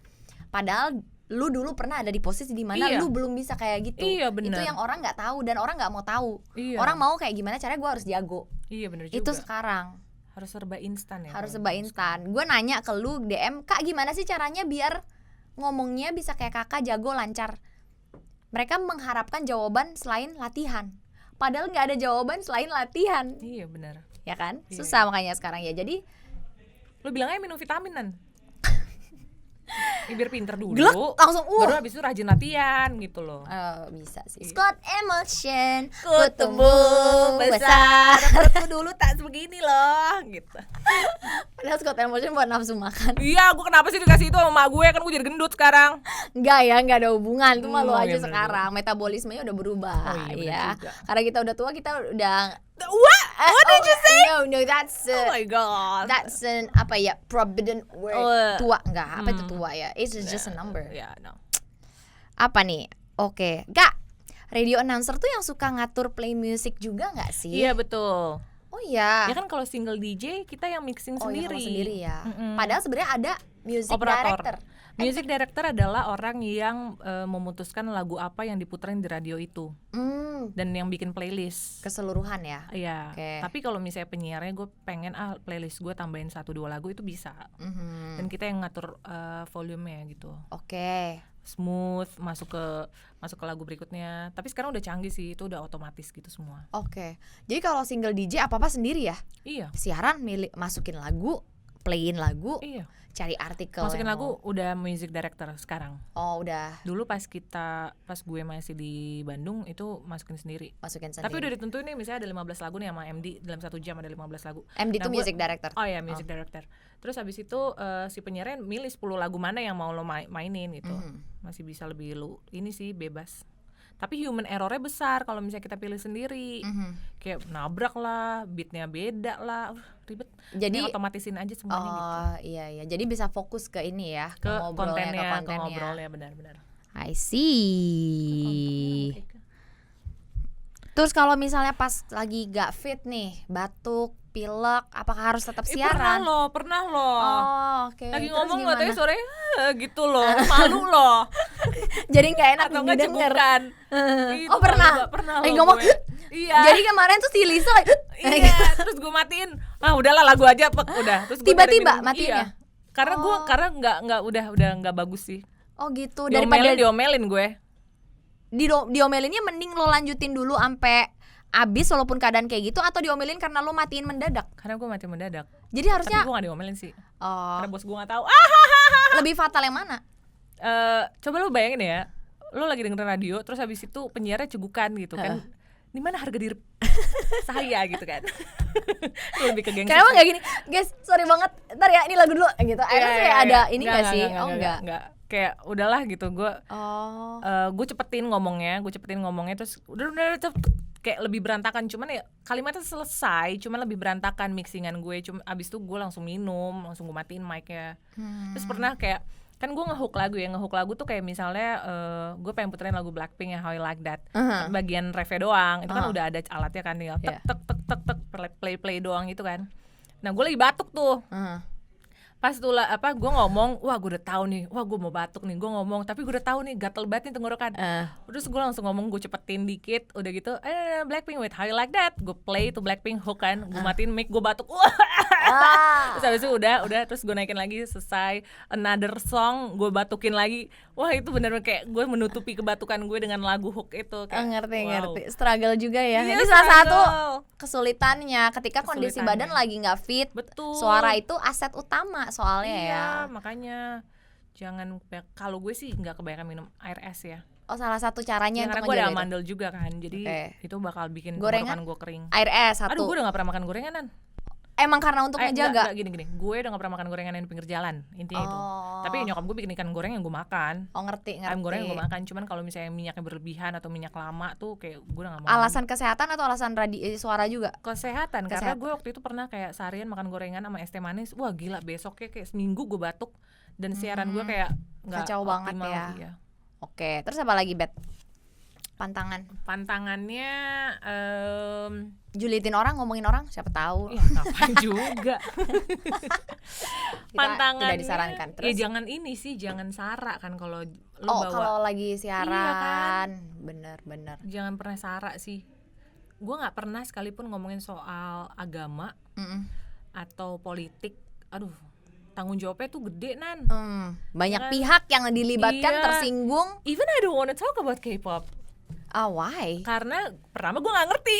Padahal lu dulu pernah ada di posisi di mana lu belum bisa kayak gitu. Iya, bener. Itu yang orang nggak tahu dan orang nggak mau tahu. Iya. Orang mau kayak gimana caranya gue harus jago. Iya bener juga. Itu sekarang harus serba instan ya. Harus serba instan. Gue nanya ke lu DM, Kak gimana sih caranya biar ngomongnya bisa kayak kakak jago lancar. Mereka mengharapkan jawaban selain latihan. Padahal nggak ada jawaban selain latihan. Iya benar. Ya kan? Susah makanya sekarang ya. Jadi lu bilang aja minum vitaminan. Biar pinter dulu. Glek, langsung baru habis itu rajin latihan gitu loh. Bisa sih. Scott Emotion, ku tumbuh besar. Perutku dulu tak sebegini loh gitu. Padahal Scott Emotion buat nafsu makan. Iya, gue kenapa sih dikasih itu sama mak gue, kan gue jadi gendut sekarang. Enggak ya, enggak ada hubungan. Itu malu aja sekarang. Metabolismenya udah berubah. Iya. Karena kita udah tua, kita udah What did you say? No, that's oh my god. That's an forbidden word. Tua enggak? Apa itu tua ya? It's just a number. Yeah, no. Apa nih? Oke, Kak, radio announcer tuh yang suka ngatur play music juga nggak sih? Iya betul. Oh iya. Ya kan kalau single DJ kita yang mixing Oh iya, sendiri. kalau sendiri ya. Padahal sebenarnya ada music Operator. director. Music director adalah orang yang memutuskan lagu apa yang diputerin di radio itu dan yang bikin playlist Keseluruhan ya. Iya. Oke. Tapi kalau misalnya penyiarnya gue pengen playlist gue tambahin 1-2 lagu itu bisa. Dan kita yang ngatur volumenya gitu. Oke. Smooth masuk ke lagu berikutnya. Tapi sekarang udah canggih sih, itu udah otomatis gitu semua. Oke. Jadi kalau single DJ apa-apa sendiri ya? Iya. Siaran masukin lagu, playin lagu, Iya. cari artikel. Masukin lagu udah music director sekarang. Oh, udah Dulu pas gue masih di Bandung itu masukin sendiri. masukin sendiri. Tapi udah ditentuin nih misalnya ada 15 lagu nih sama MD dalam 1 jam ada 15 lagu. MD Nah, itu music director. Oh ya, music director. Terus habis itu si penyiarnya milih 10 lagu mana yang mau lo mainin gitu. Masih bisa lebih ini sih bebas. Tapi human errornya besar kalau misalnya kita pilih sendiri. Kayak nabrak lah, beatnya beda lah, ribet. Jadi ini otomatisin aja semuanya gitu. Oh iya. Jadi bisa fokus ke ini ya, Ke ngobrolnya, kontennya, ke ngobrolnya benar-benar. I see. Terus kalau misalnya pas lagi gak fit nih, batuk, pilek, apakah harus tetap siaran? Pernah loh. Oh, oke. Lagi Terus ngomong gimana? katanya sore gitu loh, malu loh. Jadi nggak enak Atau nggak didengar. cegukan. Oh pernah. Pernah Lagi loh ngomong. gue. Iya. Jadi kemarin tuh si Lisa. Iya, terus gue matiin. Udahlah lagu aja, udah. Terus gue Tiba-tiba cari minum. matiinnya? Iya. Karena gue nggak udah nggak bagus sih. Oh gitu. Diomelin gue. Diomelinnya mending lo lanjutin dulu sampai abis walaupun keadaan kayak gitu, atau diomelin karena lo matiin mendadak. Karena gue matiin mendadak. Jadi harusnya Tapi gue gak diomelin sih. Karena bos gue gak tahu. lebih fatal yang mana? Coba lo bayangin ya, lo lagi dengerin radio, terus habis itu penyiarnya cegukan gitu kan. Di mana harga diri saya gitu kan. Lebih ke gengsi. Kenapa nggak gini, guys? Sorry banget. Ntar ya, ini lagu dulu gitu. Akhirnya kayak ada ini nggak sih? Enggak. Kayak udahlah gitu. Gue gue cepetin ngomongnya terus udah kayak lebih berantakan, cuman ya kalimatnya selesai, cuman lebih berantakan mixingan gue. Cuma abis itu gue langsung minum, langsung gue matiin mic-nya. Terus pernah kayak kan gue ngehook lagu tuh kayak misalnya gue pengen puterin lagu Blackpink yang How You Like That. Bagian refnya doang, itu kan udah ada alatnya kan, tinggal tek play doang gitu kan. Nah gue lagi batuk tuh. Pas tuh gue ngomong, wah gue udah tahu nih, wah gue mau batuk nih, gue ngomong tapi gue udah tahu nih gatel banget nih tenggorokan. Terus gue langsung ngomong, gue cepetin dikit, udah gitu Blackpink with How You Like That, gue play tuh Blackpink hook kan, gue matiin mic, gue batuk. Terus habis itu udah terus gue naikin lagi, selesai another song, gue batukin lagi. Wah itu bener-bener kayak gue menutupi kebatukan gue dengan lagu hook itu kayak, ngerti. Struggle juga ya. Iya, Ini salah satu kesulitannya ketika kondisi badan lagi nggak fit. Betul. Suara itu aset utama soalnya ya. Iya, makanya jangan, kalau gue sih nggak kebanyakan minum air es ya. Oh, salah satu caranya Ya, untuk karena gue ada menjaga itu. amandel juga kan, jadi itu bakal bikin Gorengan? tenggorokan gue kering. Air es satu. Aduh, gue udah gak pernah makan gorenganan. Emang karena untuk ngejaga. Enggak, gini, gue udah gak pernah makan gorengan di pinggir jalan, intinya itu. Tapi nyokap gue bikin ikan goreng yang gue makan. Oh, ngerti. Ayam goreng yang gue makan, cuman kalau misalnya minyaknya berlebihan atau minyak lama tuh kayak gue udah gak mau. Alasan kesehatan atau alasan suara juga? Kesehatan, karena gue waktu itu pernah kayak seharian makan gorengan sama es teh manis. Wah gila, besoknya kayak seminggu gue batuk. Dan siaran gue kayak gak kacau banget optimal, ya. Iya. Oke, terus apa lagi, Bet? Pantangannya julitin orang, ngomongin orang, siapa tahu. ngapain juga. Pantangannya tidak disarankan. Terus ya jangan ini sih, jangan sara kan kalau lo bawa. Kalau lagi siaran. Iya kan? Bener. Jangan pernah sara sih. Gue nggak pernah sekalipun ngomongin soal agama atau politik. Aduh, tanggung jawabnya tuh gede, Nan. Banyak Ya kan? pihak yang dilibatkan, Iya. tersinggung. Even I don't wanna talk about K-pop. Why? Karena pertama gue nggak ngerti.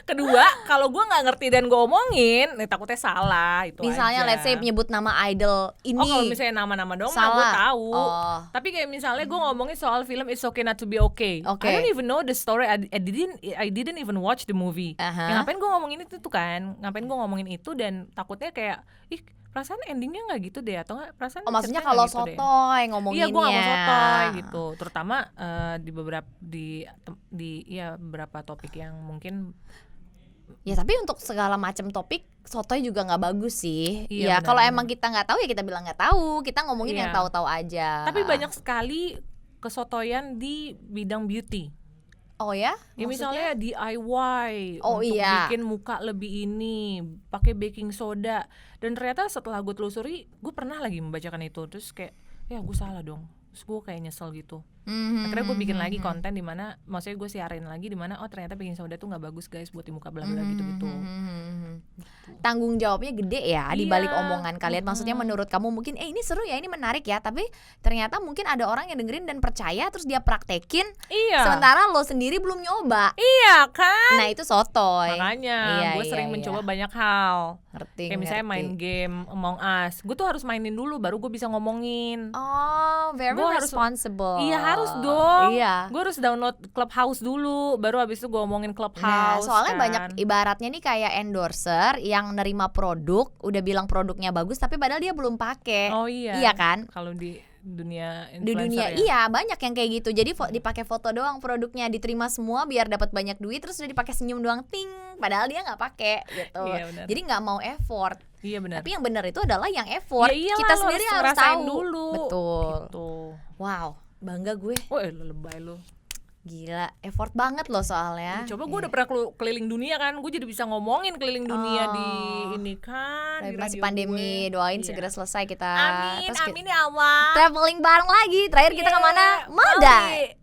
Kedua, kalau gue nggak ngerti dan gue omongin, takutnya salah itu. Misalnya aja. let's say menyebut nama idol ini. Kalau misalnya nama-nama dong, salah. gue tahu. Tapi kayak misalnya gue ngomongin soal film It's Okay Not to Be Okay. I don't even know the story. I didn't even watch the movie. Ya, ngapain gue ngomongin itu tuh kan? Ngapain gue ngomongin itu dan takutnya kayak, perasaan endingnya nggak gitu deh, atau nggak perasaan maksudnya kalau gitu sotoy ngomonginnya. Iya, gue nggak mau sotoy gitu, terutama di beberapa beberapa topik yang mungkin Ya tapi untuk segala macam topik sotoy juga nggak bagus sih. Iya, Ya kalau benar-benar. emang kita nggak tahu ya kita bilang nggak tahu. Kita ngomongin yang Iya. tahu-tahu aja. Tapi banyak sekali kesotoyan di bidang beauty. Oh ya? Ya Maksudnya? misalnya DIY Oh, untuk iya. bikin muka lebih ini, pakai baking soda. Dan ternyata setelah gue telusuri, gue pernah lagi membacakan itu. Terus kayak, ya gue salah dong. Terus gue kayak nyesel gitu. Akhirnya gue bikin lagi konten di mana, maksudnya gue siarin lagi di mana, oh ternyata baking soda tuh nggak bagus guys buat di muka bla bla gitu-gitu. Tanggung jawabnya gede ya di Iya. balik omongan kalian. Maksudnya menurut kamu mungkin ini seru ya, ini menarik ya, tapi ternyata mungkin ada orang yang dengerin dan percaya terus dia praktekin. Iya. Sementara lo sendiri belum nyoba. Iya kan? Nah, itu sotoy. Makanya Iya, gue iya, sering iya. mencoba banyak hal. Ngerti. Kayak misalnya main game Among Us, gue tuh harus mainin dulu baru gue bisa ngomongin. Oh, very Gua harus- responsible. Iya harus dong. Iya. Gue harus download Clubhouse dulu, baru habis itu gue ngomongin Nah, Clubhouse. soalnya kan. banyak ibaratnya nih kayak endorser yang nerima produk, udah bilang produknya bagus tapi padahal dia belum pakai. Oh iya. Iya kan? Kalau di dunia Di influencer dunia ya. iya banyak yang kayak gitu. Jadi dipakai foto doang produknya, diterima semua biar dapat banyak duit, terus udah dipakai senyum doang ting, padahal dia nggak pakai gitu. Iya, benar. Jadi nggak mau effort. Iya benar. Tapi yang benar itu adalah yang effort. Ya iyalah, Kita lo sendiri harus ngerasain tahu dulu. Betul. Gitu. Wow, bangga gue. Wah, lu lebay lu. Gila, effort banget loh soalnya. Coba gue udah pernah keliling dunia kan, gue jadi bisa ngomongin keliling dunia Oh. di ini kan. di Masih radio pandemi, gue. doain Iya. segera selesai kita. Amin, Terus amin ya Allah. traveling bareng lagi. Terakhir kita Yeah, kemana?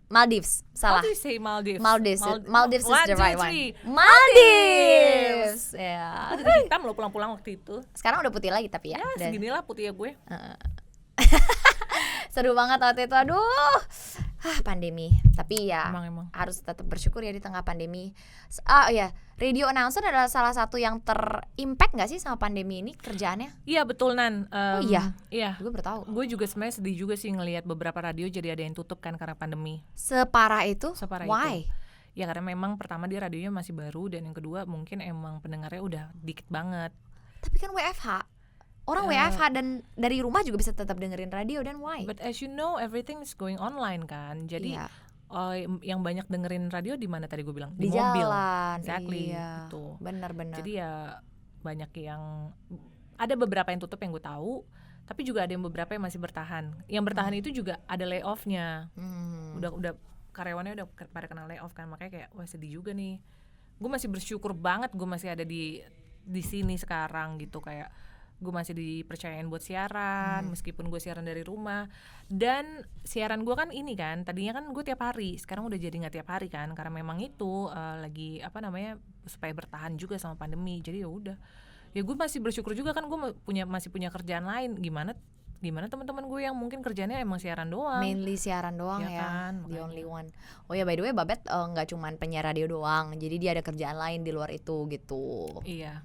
Maldives. How Salah. do you say Maldives? Maldives is One, the two, right one. three. Maldives. Ya. Gue jadi hitam lo pulang-pulang waktu itu. Sekarang udah putih lagi tapi ya. Ya Dan seginilah putih ya gue. seru banget waktu itu. Aduh. Pandemi. Tapi ya Emang. harus tetap bersyukur ya di tengah pandemi. Ya, radio announcer adalah salah satu yang terimpact nggak sih sama pandemi ini kerjaannya? Iya betul Nan. Oh, iya? Iya. Gue bertahu. Gue juga sebenarnya sedih juga sih ngelihat beberapa radio jadi ada yang tutup kan karena pandemi. Separah itu? Separah Why? itu. Ya karena memang pertama dia radionya masih baru dan yang kedua mungkin emang pendengarnya udah dikit banget. Tapi kan WFH. Orang WFH dan dari rumah juga bisa tetap dengerin radio dan why? But as you know everything is going online kan. Jadi Iya. yang banyak dengerin radio di mana tadi gue bilang Di mobil. jalan. Exactly. Iya. Gitu. Benar-benar. Jadi ya banyak yang ada beberapa yang tutup yang gue tahu, tapi juga ada yang beberapa yang masih bertahan. Yang bertahan itu juga ada layoff-nya. Udah karyawannya udah pada kena layoff kan, makanya kayak wah sedih juga nih. Gue masih bersyukur banget gue masih ada di sini sekarang gitu, kayak gue masih dipercayain buat siaran meskipun gue siaran dari rumah. Dan siaran gue kan ini kan tadinya kan gue tiap hari, sekarang udah jadi nggak tiap hari kan karena memang itu lagi supaya bertahan juga sama pandemi. Jadi ya udah ya gue masih bersyukur juga kan gue masih punya kerjaan lain. Gimana teman-teman gue yang mungkin kerjanya emang siaran doang. Mainly siaran doang Ya ya, kan, the makanya. only one. Oh ya by the way Babet nggak cuman penyiar radio doang, jadi dia ada kerjaan lain di luar itu gitu. Iya.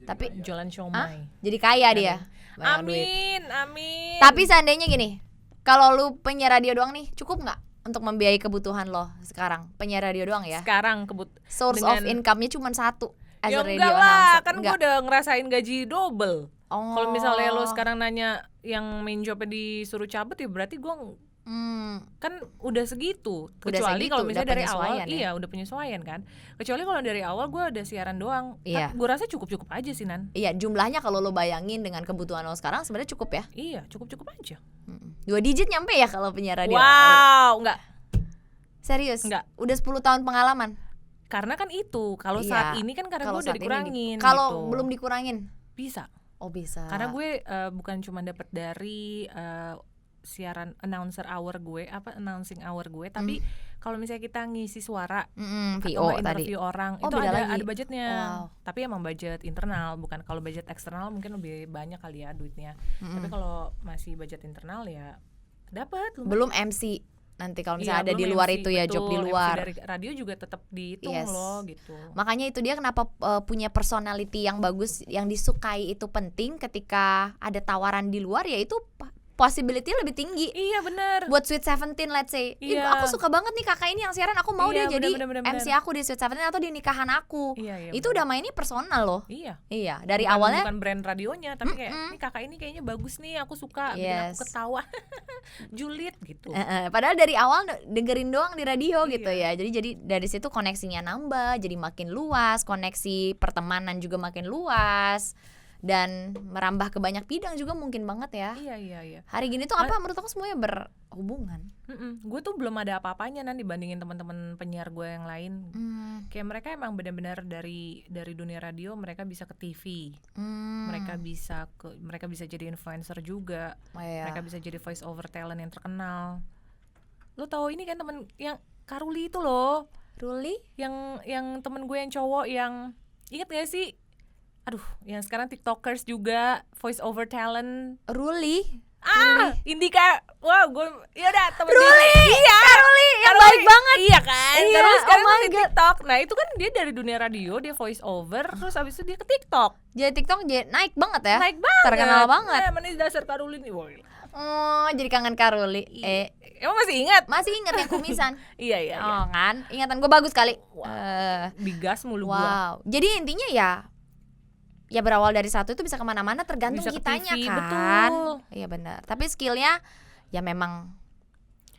Tapi Jualan siomay. jadi kaya dia. Banyak duit. Amin. Tapi seandainya gini, kalau lu penyiar radio doang nih, cukup nggak untuk membiayai kebutuhan lo sekarang? Penyiar radio doang ya. Sekarang Source of dengan- income-nya cuma satu as ya a radio enggak lah, announcer. kan gue udah ngerasain gaji double. Oh. Kalau misalnya lo sekarang nanya yang main jobnya disuruh cabut ya berarti gue kan udah segitu. Kecuali segitu, kalau misalnya udah dari awal, penyesuaian ya? iya udah penyesuaian kan. Kecuali kalau dari awal gue ada siaran doang. Iya. Gue rasa cukup aja sih Nan. Iya, jumlahnya kalau lo bayangin dengan kebutuhan lo sekarang sebenarnya cukup ya. Iya cukup aja. 2 digit nyampe ya kalau penyiar radio. Wow, enggak. Serius? Enggak. Udah 10 tahun pengalaman. Karena kan itu kalau Iya. saat ini kan karena Kalau gue udah saat ini dikurangin. Kalau gitu. belum dikurangin, bisa. oh bisa. Karena gue bukan cuma dapat dari siaran announcing hour gue, tapi kalau misalnya kita ngisi suara VO atau nggak tadi. interview orang Oh, itu beda lagi. ada budgetnya. Wow. Tapi emang budget internal, bukan kalau budget eksternal mungkin lebih banyak kali ya duitnya. Tapi kalau masih budget internal ya dapat lumayan. Belum MC nanti kalau misalnya Iya, ada di belum luar MC, itu ya, job di betul. luar. MC dari radio juga tetap dihitung Yes. loh gitu. Makanya itu dia kenapa punya personality yang bagus, yang disukai itu penting ketika ada tawaran di luar, yaitu possibility lebih tinggi. Iya benar. Buat Sweet 17 let's say, Iya. aku suka banget nih kakak ini yang siaran, aku mau Iya, dia jadi bener. MC aku di Sweet 17 atau di nikahan aku. Iya, Itu udah mainnya personal loh. Iya. Iya, dari Bukan- awalnya bukan brand radionya, tapi kayak ini kakak ini kayaknya bagus nih, aku suka, bikin Yes. aku ketawa, julid gitu. padahal dari awal dengerin doang di radio gitu Iya. ya. Jadi dari situ koneksinya nambah, jadi makin luas, koneksi pertemanan juga makin luas dan merambah ke banyak bidang juga mungkin banget ya. Iya. Hari gini tuh apa menurut aku semuanya berhubungan. Gue tuh belum ada apa-apanya dibandingin teman-teman penyiar gue yang lain. Kayak mereka emang benar-benar dari dunia radio mereka bisa ke TV, mereka bisa jadi influencer juga, mereka bisa jadi voice over talent yang terkenal. Lo tahu ini kan temen yang Karuli itu loh, Ruli? yang temen gue yang cowok yang inget gak sih? Aduh, yang sekarang tiktokers juga voice over talent. Ruli? Indika, wah gue, yaudah temen Ruli, iya, Karuli yang baik banget. Iya kan, Iya, terus sekarang oh my di God. TikTok. Nah itu kan dia dari dunia radio, dia voice over, terus abis itu dia ke TikTok, Jadi TikTok naik banget ya. naik banget, Terkenal banget. Mana dasar Karuli nih, woy. Oh, jadi kangen Karuli. Emang masih ingat? Masih ingat yang kumisan? Iya. Oh kan, ingatan gue bagus kali. Digas mulu gua. Wow. Jadi intinya ya berawal dari satu itu bisa kemana-mana tergantung Bisa ke kitanya TV, kan. betul. Iya benar. Tapi skillnya ya memang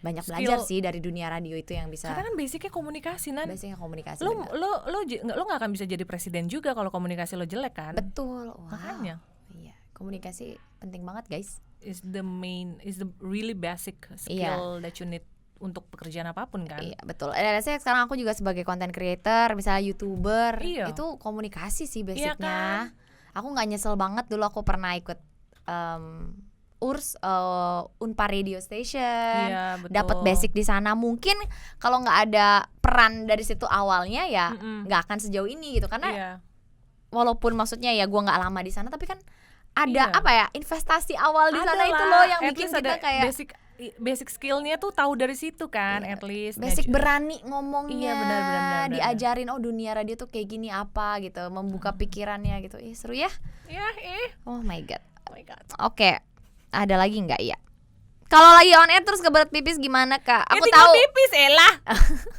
banyak belajar Skill. sih dari dunia radio itu yang bisa. Karena kan basicnya komunikasi, Basicnya komunikasi. Lo benar. lo nggak akan bisa jadi presiden juga kalau komunikasi lo jelek kan? Betul. Wow. Makanya. Iya, komunikasi penting banget guys. Is the really basic skill that you need untuk pekerjaan apapun kan. Iya betul. Saya sekarang aku juga sebagai content creator, misalnya YouTuber, Iya. itu komunikasi sih Iya basicnya. kan? Aku nggak nyesel banget dulu aku pernah ikut URS Unpar Radio Station, Iya, betul. dapat basic di sana. Mungkin kalau nggak ada peran dari situ awalnya ya nggak akan sejauh ini gitu. Karena Iya. walaupun maksudnya ya gua nggak lama di sana, tapi kan ada Iya. apa ya investasi awal di sana Ada itu lah, loh yang at bikin least kita ada kayak basic skillnya tuh tahu dari situ kan, Iya, at least basic berani ngomongnya, Iya, benar. diajarin oh dunia radio tuh kayak gini apa gitu, membuka pikirannya gitu. Seru ya. Ya, Oh my god. oh my god. Oke, ada lagi nggak ya? Kalau lagi on air terus kebelet pipis gimana kak? Ya Aku tinggal tahu pipis elah.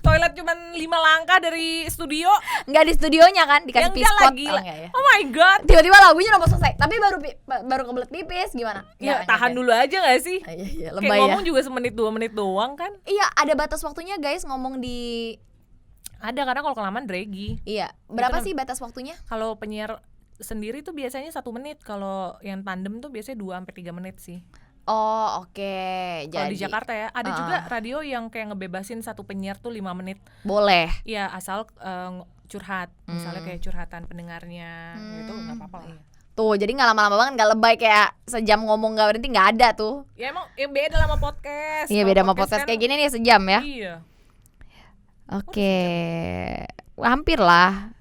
Toilet cuman 5 langkah dari studio. nggak di studionya kan dikasih Ya pee enggak spot. lah, gila. enggak ya? Oh my god. Tiba-tiba lagunya udah mau selesai, tapi baru kebelet pipis gimana? Ya Nggak, tahan nggak. dulu aja gak sih? Iya, Kayak lebay ya. ngomong juga semenit 2 menit doang kan. Iya, ada batas waktunya guys ngomong di. Ada, karena kalau kelamaan draggy. Iya, berapa Itu sih batas waktunya? Kalau penyiar sendiri tuh biasanya 1 menit, kalau yang tandem tuh biasanya 2-3 menit sih. Oh oke, Kalau di jadi Jakarta ya, ada juga radio yang kayak ngebebasin satu penyiar tuh 5 menit. boleh. Iya, asal curhat, misalnya kayak curhatan pendengarnya gitu, nggak apa-apa lah. Tuh, jadi nggak lama-lama banget, nggak lebay kayak sejam ngomong nggak berhenti, nggak ada tuh. Ya emang beda lah sama podcast. Iya Kalau beda sama podcast kan- kayak gini nih sejam ya. Iya. Oke, hampir lah.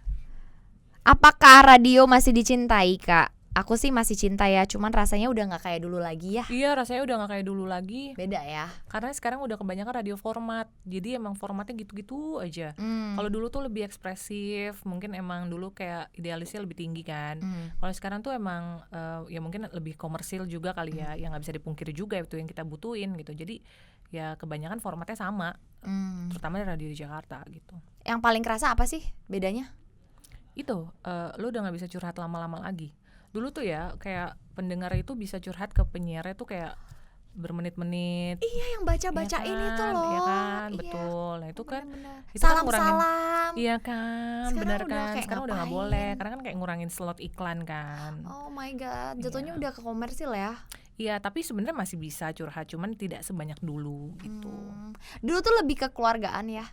Apakah radio masih dicintai kak? Aku sih masih cinta ya, cuman rasanya udah nggak kayak dulu lagi ya. Iya, rasanya udah nggak kayak dulu lagi. Beda ya. Karena sekarang udah kebanyakan radio format, jadi emang formatnya gitu-gitu aja. Kalau dulu tuh lebih ekspresif, mungkin emang dulu kayak idealisnya lebih tinggi kan. Kalau sekarang tuh emang ya mungkin lebih komersil juga kali ya, yang nggak bisa dipungkiri juga itu yang kita butuhin gitu. Jadi ya kebanyakan formatnya sama, terutama di radio di Jakarta gitu. Yang paling kerasa apa sih bedanya? Itu lo udah nggak bisa curhat lama-lama lagi. Dulu tuh ya kayak pendengar itu bisa curhat ke penyiarnya tuh kayak bermenit-menit. Iya, yang baca-bacain Iya kan, itu loh. iya kan, Iya, betul. Nah itu kan bener-bener. itu kan Salam-salam. Iya kan, Sekarang benar udah kan. kayak Sekarang udah nggak ngapain? boleh, karena kan kayak ngurangin slot iklan kan. Oh my god, jatuhnya Iya. udah ke komersil ya. Iya, tapi sebenarnya masih bisa curhat, cuman tidak sebanyak dulu gitu. Dulu tuh lebih ke keluargaan ya.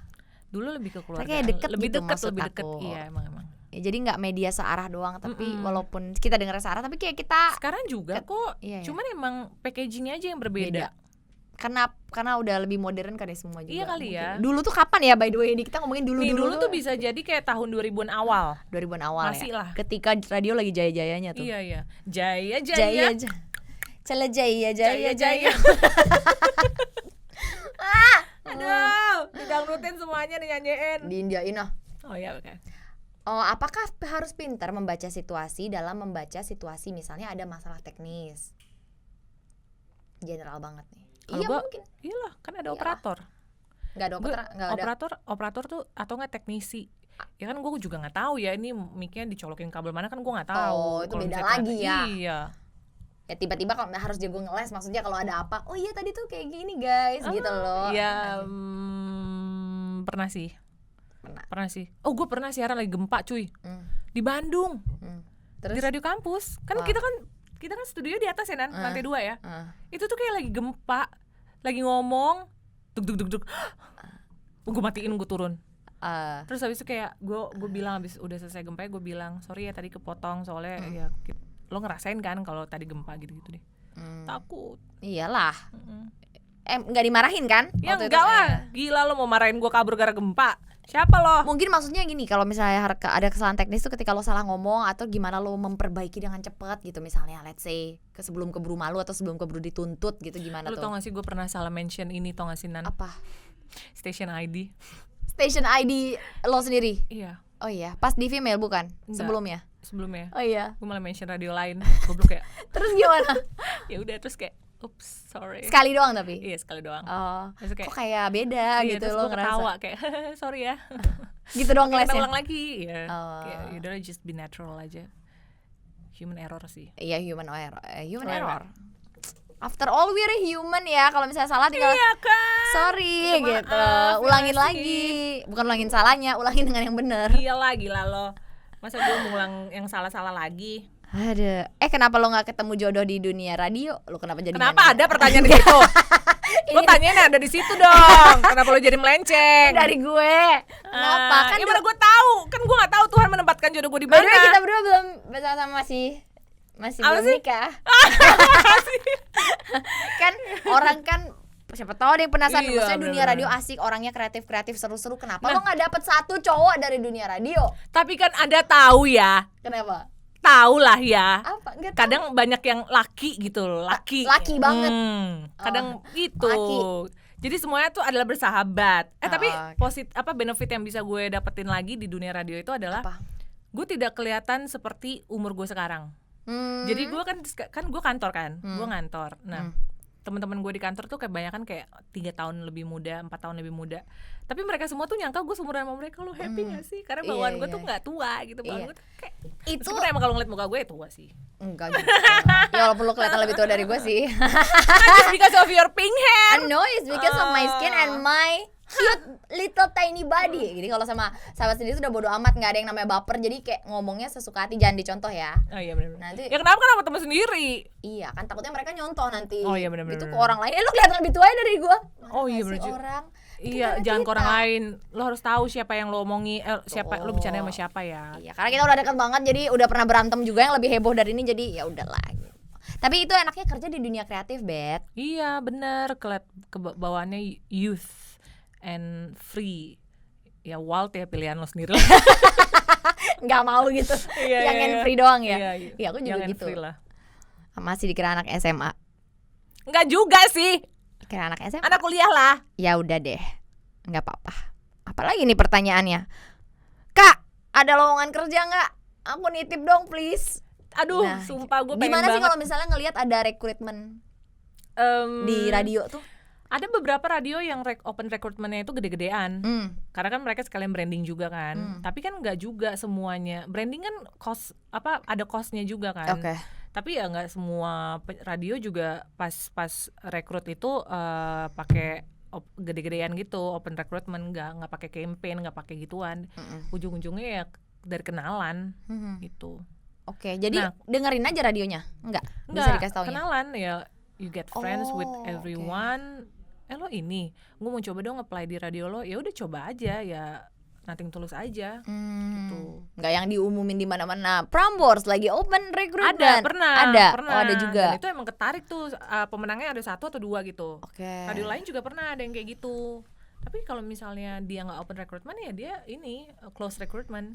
Dulu lebih ke keluarga, kayak deket lebih gitu deket, maksud lebih deket. aku. Iya, emang. Ya, jadi nggak media searah doang, tapi walaupun kita dengar searah, tapi kayak kita Sekarang juga kok, iya, cuman emang packagingnya aja yang berbeda. karena udah lebih modern kan ya semua juga. Iya kali mungkin. ya. Dulu tuh kapan ya by the way ini kita ngomongin dulu Nih, dulu tuh bisa jadi kayak tahun 2000-an awal. 2000-an awal Masih ya. lah. Ketika radio lagi jaya-jayanya tuh. Iya. Jaya. Cela jaya. Aduh, didangdutin semuanya dinyanyiin. Di Indiain ah. Oh ya, oke. Oh, apakah harus pintar membaca situasi dalam membaca situasi misalnya ada masalah teknis? General banget nih. Kalau Iya gua, mungkin. iyalah kan ada Iyalah. operator. Nggak ada Operator tuh atau nggak teknisi. Ya kan gue juga nggak tahu ya ini mic-nya dicolokin kabel mana kan gue nggak tahu. Oh, itu Kalau beda misalnya- lagi ya. Iya. Ya tiba-tiba kalau harus jago ngeles, maksudnya kalau ada apa, oh iya tadi tuh kayak gini guys, gitu loh. Iya, pernah sih. Pernah sih. Oh, gue pernah siaran lagi gempa, cuy. Di Bandung. Terus Di radio kampus. Kan kita kan studio di atas ya, Nan, lantai 2 ya. Itu tuh kayak lagi gempa, lagi ngomong, duk. Gue matiin, gue turun. Terus habis itu kayak gue bilang habis udah selesai gempa, gue bilang sorry ya tadi kepotong soalnya ya lo ngerasain kan kalau tadi gempa gitu deh. Takut. Iyalah. Nggak dimarahin kan? Ya waktu enggak itu? lah. Gila lo mau marahin gue kabur gara gempa. Siapa lo? Mungkin maksudnya gini, kalau misalnya ada kesalahan teknis tuh ketika lo salah ngomong atau gimana lo memperbaiki dengan cepat gitu, misalnya let's say sebelum keburu malu atau sebelum keburu dituntut gitu, gimana Lo tuh? tau gak sih gue pernah salah mention ini, tau gak sih, Nan? Apa? Station ID. Station ID lo sendiri? Iya. Oh iya, pas di female bukan? Enggak. Sebelumnya? Sebelumnya Oh iya. gue malah mention radio lain. Goblok kayak Terus gimana? ya udah terus kayak oops sorry. Sekali doang tapi? Iya sekali doang. Oh, Terus kayak kok kayak beda iya, gitu terus lo gue ngerasa? ketawa kayak sorry ya. Gitu doang Kita ngelesnya? ulang lagi ya. Oh. Kayak yaudah just be natural aja. Human error sih. Iya, human error. Human Sorry, error. After all we're a human ya. Kalau misalnya salah tinggal Iya kan. sorry Minta gitu. maaf, Ulangin makasih. lagi. Bukan ulangin salahnya, ulangin dengan yang benar. Iyalah gila lo. Masa gue ngulang yang salah-salah lagi? Ada. Kenapa lo nggak ketemu jodoh di dunia radio? Lo kenapa jadi Kenapa nanya? ada pertanyaan di situ? Lo tanyain ada di situ dong. Kenapa lo jadi melenceng? Dari gue. Kenapa? Kan ya mana gue tahu. Kan gue nggak tahu Tuhan menempatkan jodoh gue di mana. Berdua kita berdua belum bersama masih Apa belum sih? nikah. Kan orang kan siapa tahu ada yang penasaran, Iya, maksudnya dunia bener-bener. radio asik, orangnya kreatif seru-seru. Kenapa lo nggak dapet satu cowok dari dunia radio? Tapi kan Anda tahu ya. Kenapa? Tahu lah ya. Apa? Nggak tahu. Kadang banyak yang laki gitu loh, laki. Laki banget. Kadang gitu. laki. Jadi semuanya tuh adalah bersahabat. Tapi oke. benefit yang bisa gue dapetin lagi di dunia radio itu adalah Apa? gue tidak kelihatan seperti umur gue sekarang. Jadi gue kan gue kantor kan, gue ngantor. Nah, teman-teman gue di kantor tuh kebanyakan kayak 3 tahun lebih muda, 4 tahun lebih muda. Tapi mereka semua tuh nyangka gue seumuran sama mereka. Lo happy gak sih? Karena bawaan gue tuh nggak tua gitu, bawaan gue tuh kayak Itu sebenarnya emang kalau ngeliat muka gue ya tua sih. enggak juga. Ya walaupun lo kelihatan lebih tua dari gue sih. Just because of your pink hair. I know it's because of my skin and my cute little tiny body. Jadi kalau sama sahabat sendiri sudah bodo amat, nggak ada yang namanya baper. Jadi kayak ngomongnya sesuka hati, jangan dicontoh ya. Oh iya benar. Nanti Ya kenapa kan sama temen sendiri? iya kan takutnya mereka nyontoh nanti. Oh iya, bener-bener. Itu ke orang lain. Lo kelihatan lebih tua ya dari gue. Oh iya bener benar. juga. Orang. Iya, Kita jangan ke kita. orang lain. Lo harus tahu siapa yang lo omongi, siapa lo bicara sama siapa ya. Iya, karena kita udah dekat banget, jadi udah pernah berantem juga yang lebih heboh dari ini, jadi ya udahlah. Gitu. Tapi itu enaknya kerja di dunia kreatif, Bet. Iya bener, bawaannya youth and free. Ya wild ya pilihan lo sendiri lah. Nggak mau gitu. Iya, Yang iya, hand iya. free doang ya. Iya, Iya, aku juga Yang gitu. free lah. Masih dikira anak SMA. Enggak juga sih, Kira anak SMA. anak kuliah lah. Ya udah deh. Nggak apa-apa. Apalagi nih pertanyaannya. Kak, ada lowongan kerja nggak? Aku nitip dong please. Aduh, Nah, sumpah gue pengen Gimana sih banget. kalau misalnya ngelihat ada rekrutmen di radio tuh? Ada beberapa radio yang open recruitment-nya itu gede-gedean. Karena kan mereka sekalian branding juga kan. Tapi kan nggak juga semuanya. Branding kan ada cost-nya juga kan. Oke. Tapi ya nggak semua radio juga pas rekrut itu pakai gede-gedean gitu, open recruitment, nggak pakai campaign, nggak pakai gituan. Ujung-ujungnya ya dari kenalan gitu. Oke, jadi Nah. dengerin aja radionya? Enggak bisa Nggak, dikasih taunya? kenalan ya, you get friends with Oh, everyone. Lo ini, gue mau coba dong apply di radio lo. Ya udah coba aja ya, nothing tulus aja. Gitu. Nggak yang diumumin di mana-mana. Prambors lagi open recruitment. Ada, pernah. Oh, ada juga. Dan itu emang ketarik tuh, pemenangnya ada 1 atau 2 gitu. Oke. Radio lain juga pernah ada yang kayak gitu. Tapi kalau misalnya dia nggak open recruitment ya dia ini close recruitment.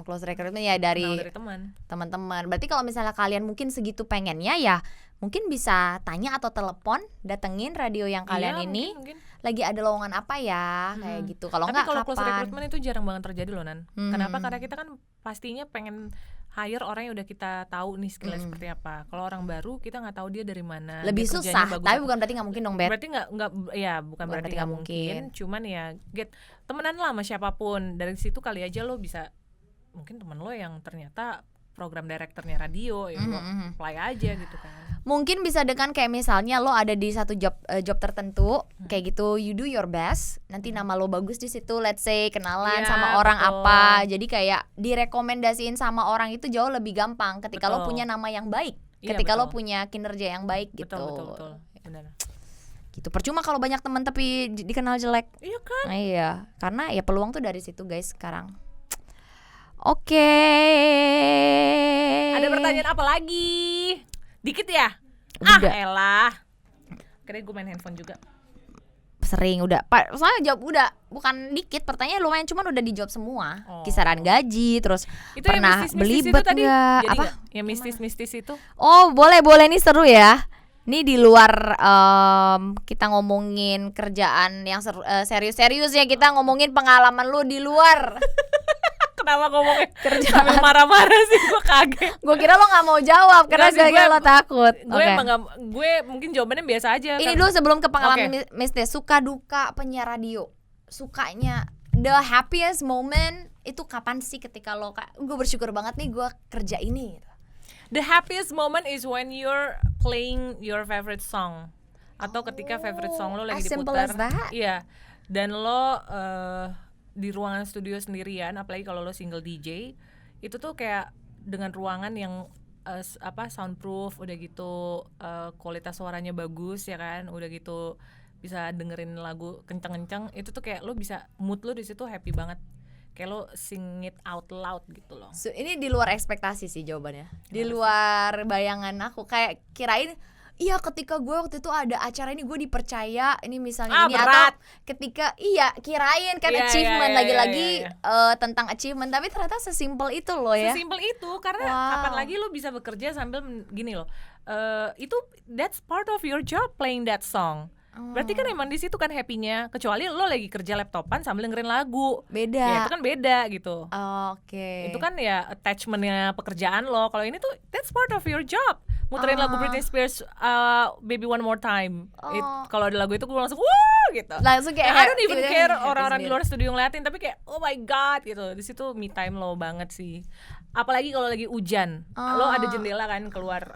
Close recruitment ya dari Kenal dari teman. teman-teman. Berarti kalau misalnya kalian mungkin segitu pengennya ya, mungkin bisa tanya atau telepon, datengin radio yang kalian Iya, ini. mungkin. Lagi ada lowongan apa ya, kayak gitu. Kalau Tapi enggak kalau close kapan? recruitment itu jarang banget terjadi loh, Nan. Kenapa? Karena kita kan pastinya pengen hire orang yang udah kita tahu nih skillnya seperti apa. Kalau orang baru kita nggak tahu dia dari mana. Lebih dia susah, bagus tapi apa. bukan berarti nggak mungkin dong, Bet. Berarti nggak ya bukan berarti nggak mungkin. Cuman ya temenan lah sama siapapun. Dari situ kali aja lo bisa, mungkin temen lo yang ternyata program direkturnya radio, ya lo apply aja gitu kan. Mungkin bisa dengan kayak misalnya lo ada di satu job tertentu kayak gitu, you do your best, nanti nama lo bagus di situ, let's say kenalan sama orang apa, jadi kayak direkomendasiin sama orang itu jauh lebih gampang ketika lo punya nama yang baik, ketika lo punya kinerja yang baik gitu. Betul. Benar. Gitu. Percuma kalau banyak teman tapi dikenal jelek. Iya kan? Nah, iya, karena ya peluang tuh dari situ guys sekarang. Oke. Ada pertanyaan apa lagi? Dikit ya? Udah. Elah. Kira gue main handphone juga. Sering udah. Soalnya jawab udah, bukan dikit, pertanyaan lumayan, cuman udah dijawab semua. Kisaran gaji, terus itu pernah belibet enggak? Apa? Yang mistis-mistis itu. Oh, boleh nih seru ya. Ini di luar kita ngomongin kerjaan yang serius-serius ya, kita ngomongin pengalaman lu di luar. Kenapa ngomongin kerja sambil marah-marah sih, gue kaget. Gue kira lo nggak mau jawab karena gue lo takut. Gue mungkin jawabannya biasa aja. Ini dulu sebelum ke pengalaman mistis, suka duka penyiar radio. Sukanya, the happiest moment itu kapan sih ketika lo gue bersyukur banget nih gue kerja ini. The happiest moment is when you're playing your favorite song, atau ketika favorite song lo lagi diputar. Iya. Dan lo di ruangan studio sendirian, apalagi kalau lo single DJ, itu tuh kayak dengan ruangan yang soundproof, udah gitu kualitas suaranya bagus ya kan, udah gitu bisa dengerin lagu kenceng-kenceng, itu tuh kayak lo bisa, mood lo di situ happy banget, kayak lo sing it out loud gitu loh. So, ini di luar ekspektasi sih jawabannya, di luar bayangan aku, kayak kirain iya ketika gue waktu itu ada acara ini gue dipercaya ini misalnya ini berat. Atau ketika kirain kan achievement lagi-lagi tentang achievement, tapi ternyata sesimpel itu loh ya. Sesimpel itu karena kapan lagi lo bisa bekerja sambil gini loh. Itu that's part of your job, playing that song. Berarti kan emang di situ kan happy-nya, kecuali lo lagi kerja laptopan sambil dengerin lagu. Beda. Ya itu kan beda gitu. Oke. Itu kan ya attachment-nya pekerjaan lo. Kalau ini tuh that's part of your job. Muterin lagu Britney Spears Baby One More Time. Kalau ada lagu itu gue langsung wah gitu. Langsung kayak I don't even care orang-orang di luar studio ngeliatin, tapi kayak oh my god gitu. Di situ me time lo banget sih. Apalagi kalau lagi hujan. Lo ada jendela kan keluar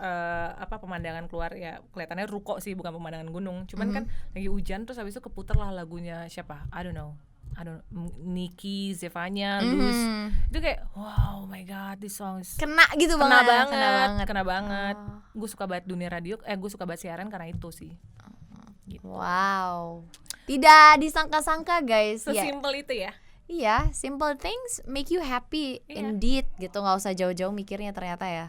pemandangan keluar, ya kelihatannya ruko sih, bukan pemandangan gunung. Cuman kan lagi hujan, terus habis itu keputar lah lagunya siapa? I don't know, Nicki, Zevanya, Luz. Itu kayak wow, my god, this song kena gitu banget. Kena banget. Gue suka banget dunia radio, gue suka banget siaran karena itu sih. Gitu. Wow. Tidak disangka-sangka guys. Sesimpel itu ya. Iya, simple things make you happy indeed gitu, nggak usah jauh-jauh mikirnya ternyata ya.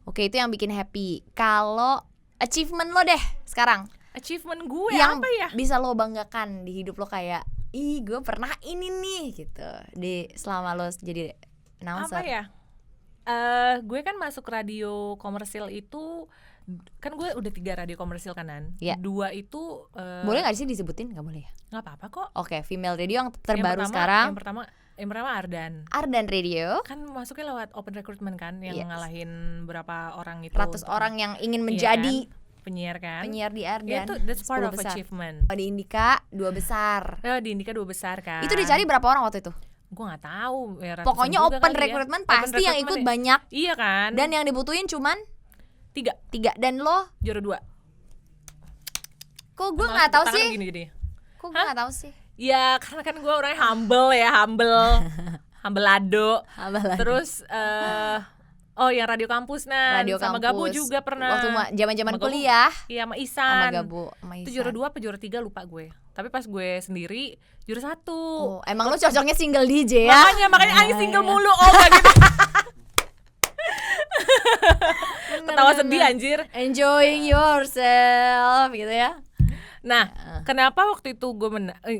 Oke, itu yang bikin happy. Kalau achievement lo deh sekarang. Achievement gue yang apa ya? Bisa lo banggakan di hidup lo, kayak ih gue pernah ini nih gitu di selama lo jadi announcer. Apa ya? Gue kan masuk radio komersil itu kan, gue udah 3 radio komersil kanan. 2 itu boleh nggak sih disebutin? Nggak boleh ya? Nggak apa-apa kok. Oke, female radio yang terbaru sekarang. Yang pertama Ardan Radio kan masuknya lewat open recruitment kan, yang ngalahin berapa orang itu, ratus orang yang ingin menjadi penyiar kan, penyiar di Ardan. Itu that's part of achievement. Di Indika 2 besar. Di Indika 2 besar kan. Itu dicari berapa orang waktu itu? Gue nggak tahu ya, pokoknya open recruitment pasti yang ikut banyak. Iya kan. Dan yang dibutuhin cuman 3. Dan lo juara 2. Kok gue nggak tahu sih? Kok gue nggak tahu sih? Ya karena kan gue orangnya humble ado. Terus yang radio kampus sama kampus. Gabu juga pernah. Waktu zaman-zaman kuliah. Iya, sama Isan. Sama Gabu, sama Isan. Itu juara 2 apa juara 3 lupa gue. Tapi pas gue sendiri juara 1. Emang lo cocoknya single DJ ya? Makanya Aing single mulu. Gak gitu. Ketawa sedih anjir. Enjoying yourself gitu ya. Nah, kenapa waktu itu gue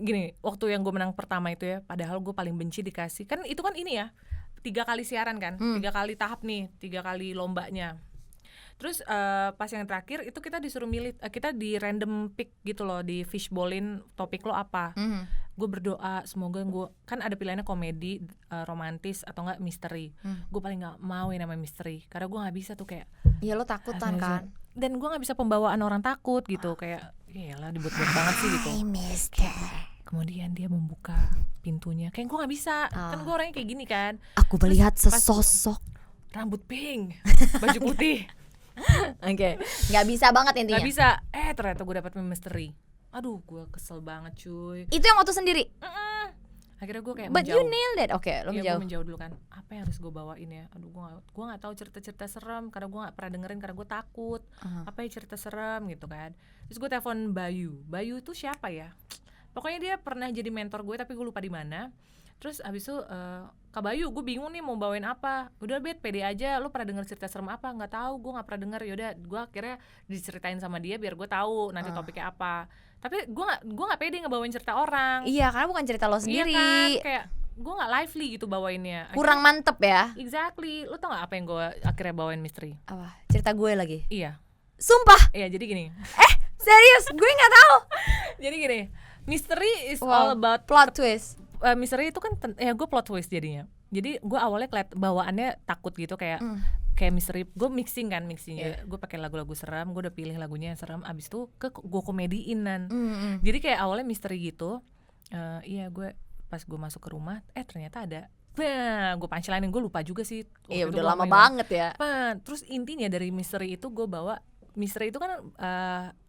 gini, waktu yang gue menang pertama itu ya, padahal gue paling benci dikasih, kan itu kan ini ya 3 kali siaran kan, 3 kali tahap nih, 3 kali lombanya. Terus pas yang terakhir itu kita disuruh milih, kita di random pick gitu loh, di fishbowlin topik lo apa. gue berdoa semoga gue, kan ada pilihannya komedi, romantis atau enggak misteri. Gue paling nggak mau yang namanya misteri karena gue nggak bisa tuh kayak ya lo takutan kan. Dan gue nggak bisa pembawaan orang takut gitu, kayak iyalah dibuat-buat banget sih gitu. Kemudian dia membuka pintunya, kayak gue nggak bisa, kan gue orangnya kayak gini kan. Aku melihat Terus sesosok. Rambut pink, baju putih. Oke, nggak bisa banget intinya. Nggak bisa. Ternyata gue dapet misteri. Aduh, gue kesel banget cuy. Itu yang waktu sendiri. Akhirnya gue kayak But menjauh. you nailed it. Oke, lo Iya, menjauh. gue menjauh dulu kan. Apa yang harus gue bawain ya? Aduh, gue nggak tahu cerita-cerita serem karena gue nggak pernah dengerin karena gue takut. Apa ya cerita serem gitu kan? Terus gue telepon Bayu. Bayu itu siapa ya? Pokoknya dia pernah jadi mentor gue tapi gue lupa di mana. Terus abis itu Kak Bayu, gue bingung nih mau bawain apa. Udah Bet, pede aja. Lo pernah denger cerita serem apa? Nggak tahu, gue nggak pernah denger. Yaudah, gue akhirnya diceritain sama dia biar gue tahu nanti topiknya apa. Tapi gue nggak pede ngebawain cerita orang. Iya, karena bukan cerita lo sendiri. Iya kan? Kayak gue nggak lively gitu bawainnya. Kurang mantep ya. Exactly. Lo tau nggak apa yang gue akhirnya bawain misteri? Apa? Cerita gue lagi. Iya. Sumpah. Iya, jadi gini. Serius, gue nggak tahu. Jadi gini, mystery is all about plot twist. Misteri itu kan gue plot twist jadinya. Jadi gue awalnya bawaannya takut gitu kayak kayak misteri. Gue mixingnya. Gue pakai lagu-lagu seram. Gue udah pilih lagunya yang serem. Abis itu gue komediinan. Jadi kayak awalnya misteri gitu. Iya, gue pas gue masuk ke rumah, ternyata ada. Gue punchline-in, gue lupa juga sih. Iya, udah lama banget ya. Terus intinya dari misteri itu gue bawa. Misteri itu kan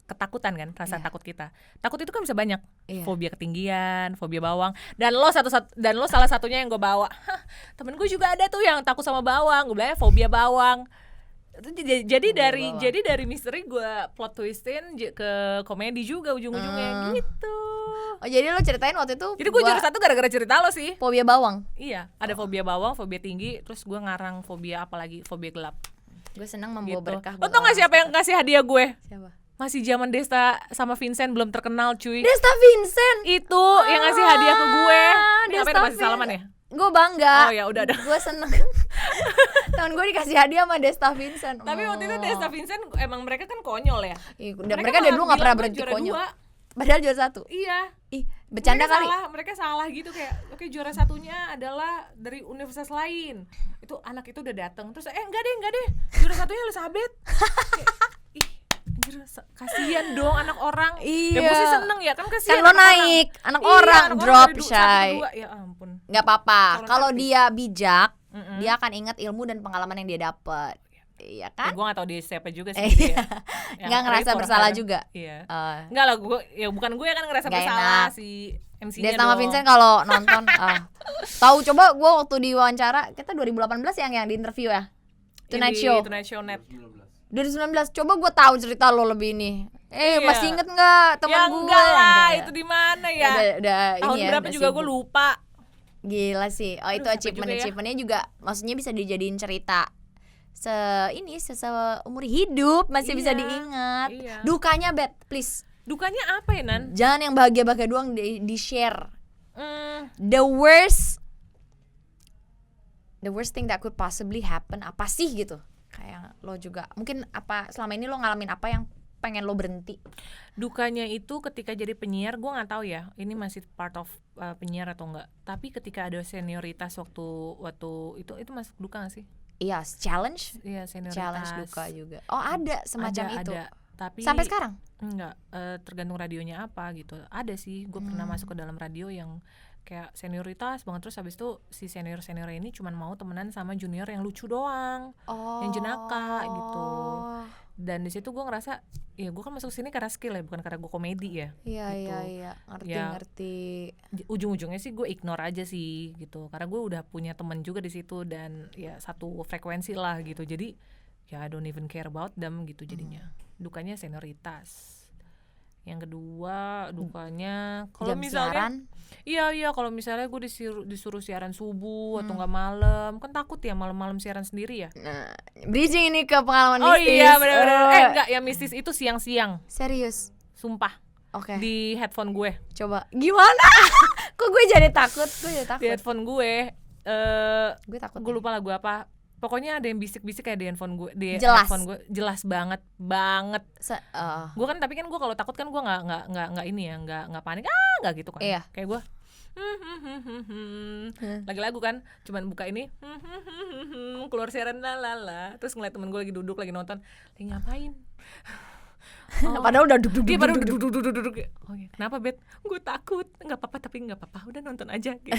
ketakutan kan, rasa takut kita. Takut itu kan bisa banyak. Fobia ketinggian, fobia bawang. Dan lo salah satunya yang gue bawa. Temen gue juga ada tuh yang takut sama bawang. Gue bilangnya fobia bawang. Jadi dari misteri gue plot twistin ke komedi juga ujung-ujungnya gitu. Oh, jadi lo ceritain waktu itu. Jadi gue juara 1 gara-gara cerita lo sih. Fobia bawang. Iya, ada fobia bawang, fobia tinggi. Terus gue ngarang fobia apa lagi, fobia gelap. Gue senang membawa Gitu. berkah. Lo tau gak siapa yang ngasih hadiah gue? Siapa? Masih zaman Desta sama Vincent belum terkenal cuy. Desta Vincent. Itu yang ngasih hadiah ke gue. Ini Desta apa masih salaman ya? Gue bangga. Oh ya udah. Gue seneng. Temen gue dikasih hadiah sama Desta Vincent. Tapi waktu itu Desta Vincent emang mereka kan konyol ya. Mereka dari dulu gak pernah berhenti konyol. Padahal juara 1. Iya. Ih, bercanda kali. Mereka salah gitu kayak, oke, juara 1-nya adalah dari universitas lain. Itu anak itu udah datang terus enggak deh. Juara 1-nya Elizabeth. Ih, anjir, kasihan dong anak orang. Iya. Ya gue sih seneng ya kan, kasihan. Kan lo naik, anak orang drop shy. Ya ampun. Gak apa-apa. Kalau dia bijak, dia akan ingat ilmu dan pengalaman yang dia dapat. Iya kan? Gue gak tau dia siapa juga sih dia. Nggak ngerasa bersalah juga. Iya. Enggak lah, gue ya bukan gue yang ngerasa bersalah, si MC-nya Desta sama Vincent kalau nonton tahu, coba gue waktu diwawancara kita 2018 yang di interview ya. Tonight Show. Tonight Show Net. 2019. Coba gue tahu cerita lo lebih ini. Iya. Masih inget nggak teman gue? Enggak lah, itu di mana ya? Udah tahun ini berapa ya, juga gue lupa. Gila sih. Itu achievementnya juga maksudnya bisa dijadiin cerita. Seumur hidup masih bisa diingat. Dukanya Bet, please. Dukanya apa ya, Nan? Jangan yang bahagia-bahagia doang di share. The worst thing that could possibly happen apa sih gitu? Kayak lo juga mungkin apa selama ini lo ngalamin apa yang pengen lo berhenti? Dukanya itu ketika jadi penyiar, gue nggak tahu ya, ini masih part of penyiar atau enggak. Tapi ketika ada senioritas waktu itu masuk duka nggak sih? Iya, challenge. Iya, senioritas. Challenge duka juga. Oh, ada semacam itu. Ada. Tapi sampai sekarang? Enggak, tergantung radionya apa gitu. Ada sih, gue pernah masuk ke dalam radio yang kayak senioritas banget, terus habis itu si senior ini cuman mau temenan sama junior yang lucu doang, yang jenaka gitu. Dan di situ gue ngerasa, ya gue kan masuk sini karena skill ya, bukan karena gue komedi ya. Iya, ngerti. Ujung-ujungnya sih gue ignore aja sih gitu, karena gue udah punya temen juga di situ dan ya satu frekuensi lah gitu. Jadi ya I don't even care about them gitu jadinya. Dukanya senioritas. Yang kedua dukanya kalau misalnya siaran? Iya kalau misalnya gue disuruh siaran subuh atau nggak malam, kan takut ya malam-malam siaran sendiri ya. Nah, bridging ini ke pengalaman mistis. Oh iya benar-benar. Enggak, yang mistis itu siang-siang. Serius? Sumpah. Oke. Di headphone gue. Coba gimana? Kok gue jadi takut? Di headphone gue. Gue takut. Gue lupa lagu apa. Pokoknya ada yang bisik-bisik kayak di handphone gue, di jelas. headphone gue jelas banget. Gue kan tapi kan gue kalau takut kan gue nggak ini ya, nggak panik nggak gitu kan. Iya. Kayak gue lagi lagu kan, cuman buka ini keluar siaran lalala, terus ngeliat temen gue lagi duduk lagi nonton, lagi ngapain. Padahal udah duduk. Dia baru duduk. Oh iya. Kenapa Bet? Gue takut. Nggak apa-apa tapi nggak apa-apa. Udah nonton aja. Gitu.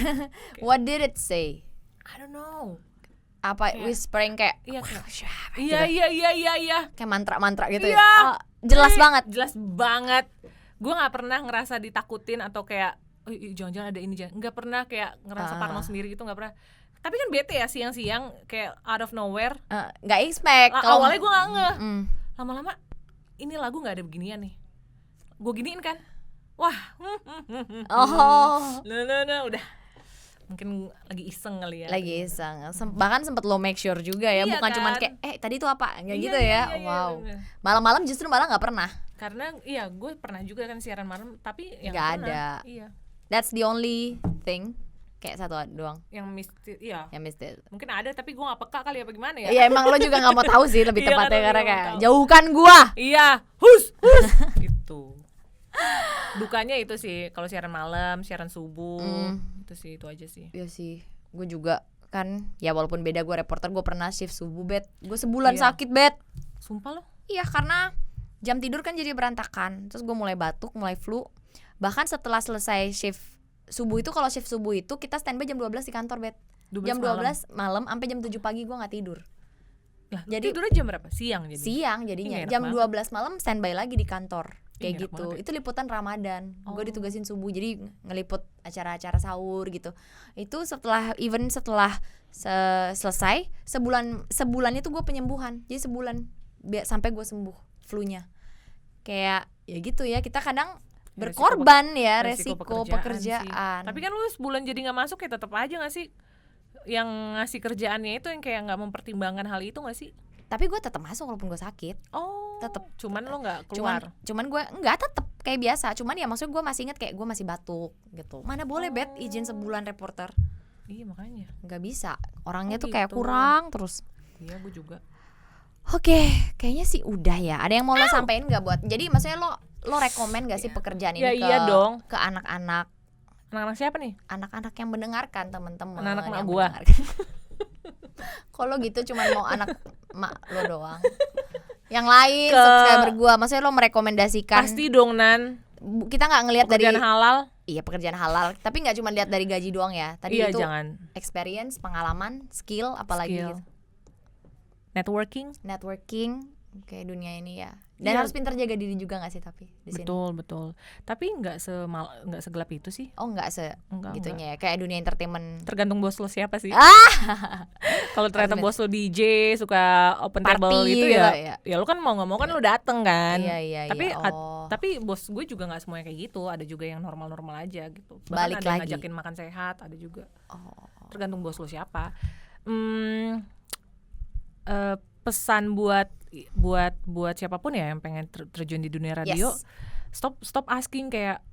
What did it say? I don't know. Apa whispering kayak? Iya. Kayak mantra gitu iya. ya. Jelas banget. Jelas banget. Gue nggak pernah ngerasa ditakutin atau kayak, oh, jangan-jangan ada ini jangan. Nggak pernah kayak ngerasa parno sendiri gitu, nggak pernah. Tapi kan bete ya siang-siang kayak out of nowhere. Nggak expect. Awalnya gue nggak ngeh. Lama-lama ini lagu nggak ada beginian nih, gue giniin kan, wah, nah, udah, mungkin lagi iseng kali ya. Lagi iseng, bahkan sempet lo make sure juga ya, iya bukan kan? cuman kayak, tadi itu apa, nggak gitu ya, wow. Iya. Malam-malam justru malah nggak pernah. Karena iya, gue pernah juga kan siaran malam, tapi yang nggak ada. Iya. That's the only thing. Kayak satu doang yang mistis, iya. Yang mistis. Mungkin ada tapi gue nggak peka kali apa gimana ya. Iya emang lo juga nggak mau tahu sih lebih Iya, tepatnya kan, karena lo kayak tahu. jauhkan gua. Iya, hus gitu. Dukanya itu sih kalau siaran malam, siaran subuh, itu aja sih. Iya sih, gue juga kan ya walaupun beda gue reporter, gue pernah shift subuh Bet. Gue sebulan sakit Bet. Sumpah lo? Iya karena jam tidur kan jadi berantakan. Terus gue mulai batuk, mulai flu. Bahkan setelah selesai shift subuh itu, kalau shift subuh itu kita standby jam 12 di kantor Bet. Jam 12 malam sampai jam 7 pagi gue gak tidur. Lah, jadi tidurnya jam berapa? Siang jadi? Siang jadinya. Jam 12 malam standby lagi di kantor. Kayak gitu. Itu liputan Ramadan. Gue ditugasin subuh jadi ngeliput acara-acara sahur gitu. Itu setelah selesai sebulan itu gue penyembuhan. Jadi sebulan sampai gue sembuh flu-nya. Kayak ya gitu ya, kita kadang berkorban ya resiko pekerjaan. Tapi kan lu sebulan jadi nggak masuk ya tetap aja nggak sih yang ngasih kerjaannya itu yang kayak nggak mempertimbangkan hal itu nggak sih? Tapi gue tetap masuk walaupun gue sakit. Tetap. Cuman lo nggak keluar. Cuman gue nggak, tetap kayak biasa. Cuman ya maksudnya gue masih inget kayak gue masih batuk gitu. Mana boleh Bet izin sebulan reporter? Iya makanya. Nggak bisa. Orangnya tuh kayak kurang terus. Iya gue juga. Oke, kayaknya sih udah ya. Ada yang mau lo sampein nggak buat? Jadi maksudnya lo rekomen gak sih pekerjaan ini ke anak-anak? Anak-anak siapa nih? Anak-anak yang mendengarkan, teman-teman. Anak-anak mak gua. Kalau gitu cuma mau anak mak lo doang. Yang lain subscriber gua, maksudnya lo merekomendasikan? Pasti dong Nan. Kita nggak ngelihat dari pekerjaan halal. Iya pekerjaan halal, tapi nggak cuma lihat dari gaji doang ya. Tadi iya, itu jangan. Experience, pengalaman, skill, apalagi gitu. Networking, kayak dunia ini ya. Dan harus pintar jaga diri juga nggak sih tapi di sini. Betul. Tapi nggak segelap itu sih. Oh nggak gitunya ya. Kayak dunia entertainment. Tergantung bos lo siapa sih. Kalau ternyata bos lo DJ suka open party table gitu ya. Ya lo kan mau nggak mau kan lo dateng kan. Iya. Tapi bos gue juga nggak semuanya kayak gitu. Ada juga yang normal aja gitu. Bahkan Balik ada lagi. yang ngajakin makan sehat, ada juga. Tergantung bos lo siapa. Pesan buat siapapun ya yang pengen terjun di dunia radio, stop asking kayak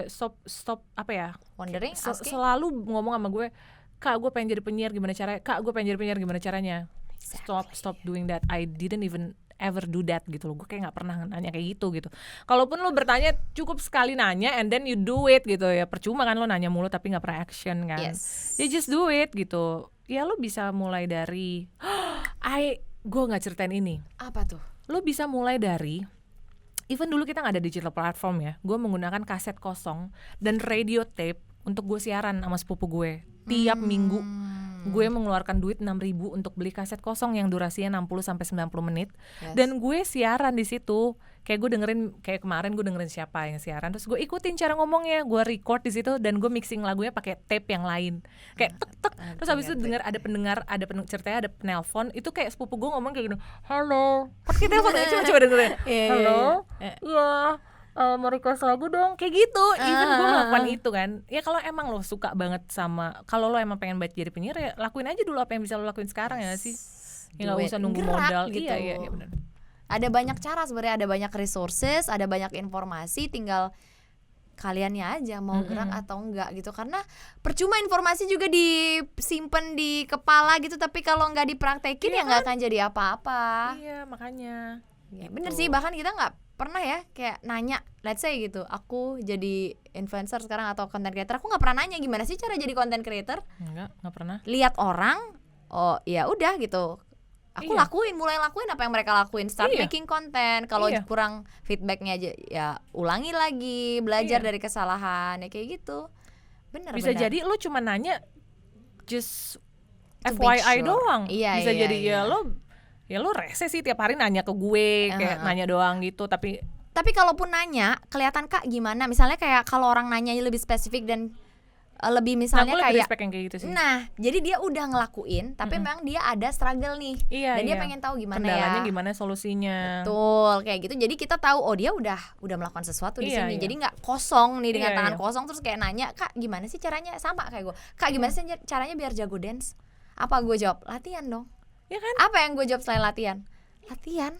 stop apa ya, wondering, selalu ngomong sama gue, Kak gue pengen jadi penyiar gimana caranya, stop doing that. I didn't even ever do that gitu loh. Gue kayak nggak pernah nanya kayak gitu. Kalaupun lo bertanya cukup sekali nanya and then you do it gitu ya, percuma kan lo nanya mulu tapi nggak pernah action kan. Ya just do it gitu. Ya lo bisa mulai dari gue nggak ceritain ini. Apa tuh? Lo bisa mulai dari, even dulu kita nggak ada digital platform ya, gue menggunakan kaset kosong dan radio tape untuk gue siaran sama sepupu gue. Tiap minggu gue mengeluarkan duit 6.000 untuk beli kaset kosong yang durasinya 60-90 menit. Dan gue siaran di situ. Kayak gue dengerin, kayak kemarin gue dengerin siapa yang siaran, terus gue ikutin cara ngomongnya, gue record di situ dan gue mixing lagunya pakai tape yang lain. Kayak tek. Terus habis itu dengar ada pendengar, ceritanya ada penelpon, itu kayak sepupu gue ngomong kayak gini, "Halo." Pakai telepon coba dengerin. "Halo." Iya. Mau request lagu dong, kayak gitu. Even gue melakukan itu kan. Ya kalau emang lo suka banget sama, kalau lo emang pengen banget jadi penyiar ya lakuin aja dulu apa yang bisa lo lakuin sekarang ya sih. Ya nggak usah nunggu modal gitu. Iya benar. Ada banyak cara sebenarnya, ada banyak resources, ada banyak informasi, tinggal kaliannya aja mau gerak atau enggak gitu. Karena percuma informasi juga disimpan di kepala gitu, tapi kalau nggak dipraktekin ya nggak akan jadi apa-apa. Iya makanya. Ya, bener sih, bahkan kita nggak pernah ya kayak nanya, let's say gitu, aku jadi influencer sekarang atau content creator, aku nggak pernah nanya gimana sih cara jadi content creator. Nggak pernah. Lihat orang, oh ya udah gitu, aku mulai lakuin apa yang mereka lakuin, start making content. Kalau kurang feedbacknya aja ya ulangi lagi, belajar dari kesalahan ya kayak gitu. Bisa jadi lo cuma nanya just FYI doang. Bisa jadi ya lo rese sih tiap hari nanya ke gue kayak nanya doang gitu. Tapi kalaupun nanya kelihatan Kak gimana, misalnya kayak kalau orang nanya lebih spesifik dan lebih misalnya kayak gitu sih. Nah, jadi dia udah ngelakuin tapi memang dia ada struggle nih. Dan dia pengen tahu gimana kendalanya, gimana solusinya. Betul, kayak gitu. Jadi kita tahu oh dia udah melakukan sesuatu di sini. Jadi nggak kosong nih dengan tangan kosong terus kayak nanya, "Kak, gimana sih caranya?" Sama kayak gue. "Kak, gimana sih caranya biar jago dance?" Apa gue jawab? Latihan dong. Ya kan? Apa yang gue jawab selain latihan? Latihan.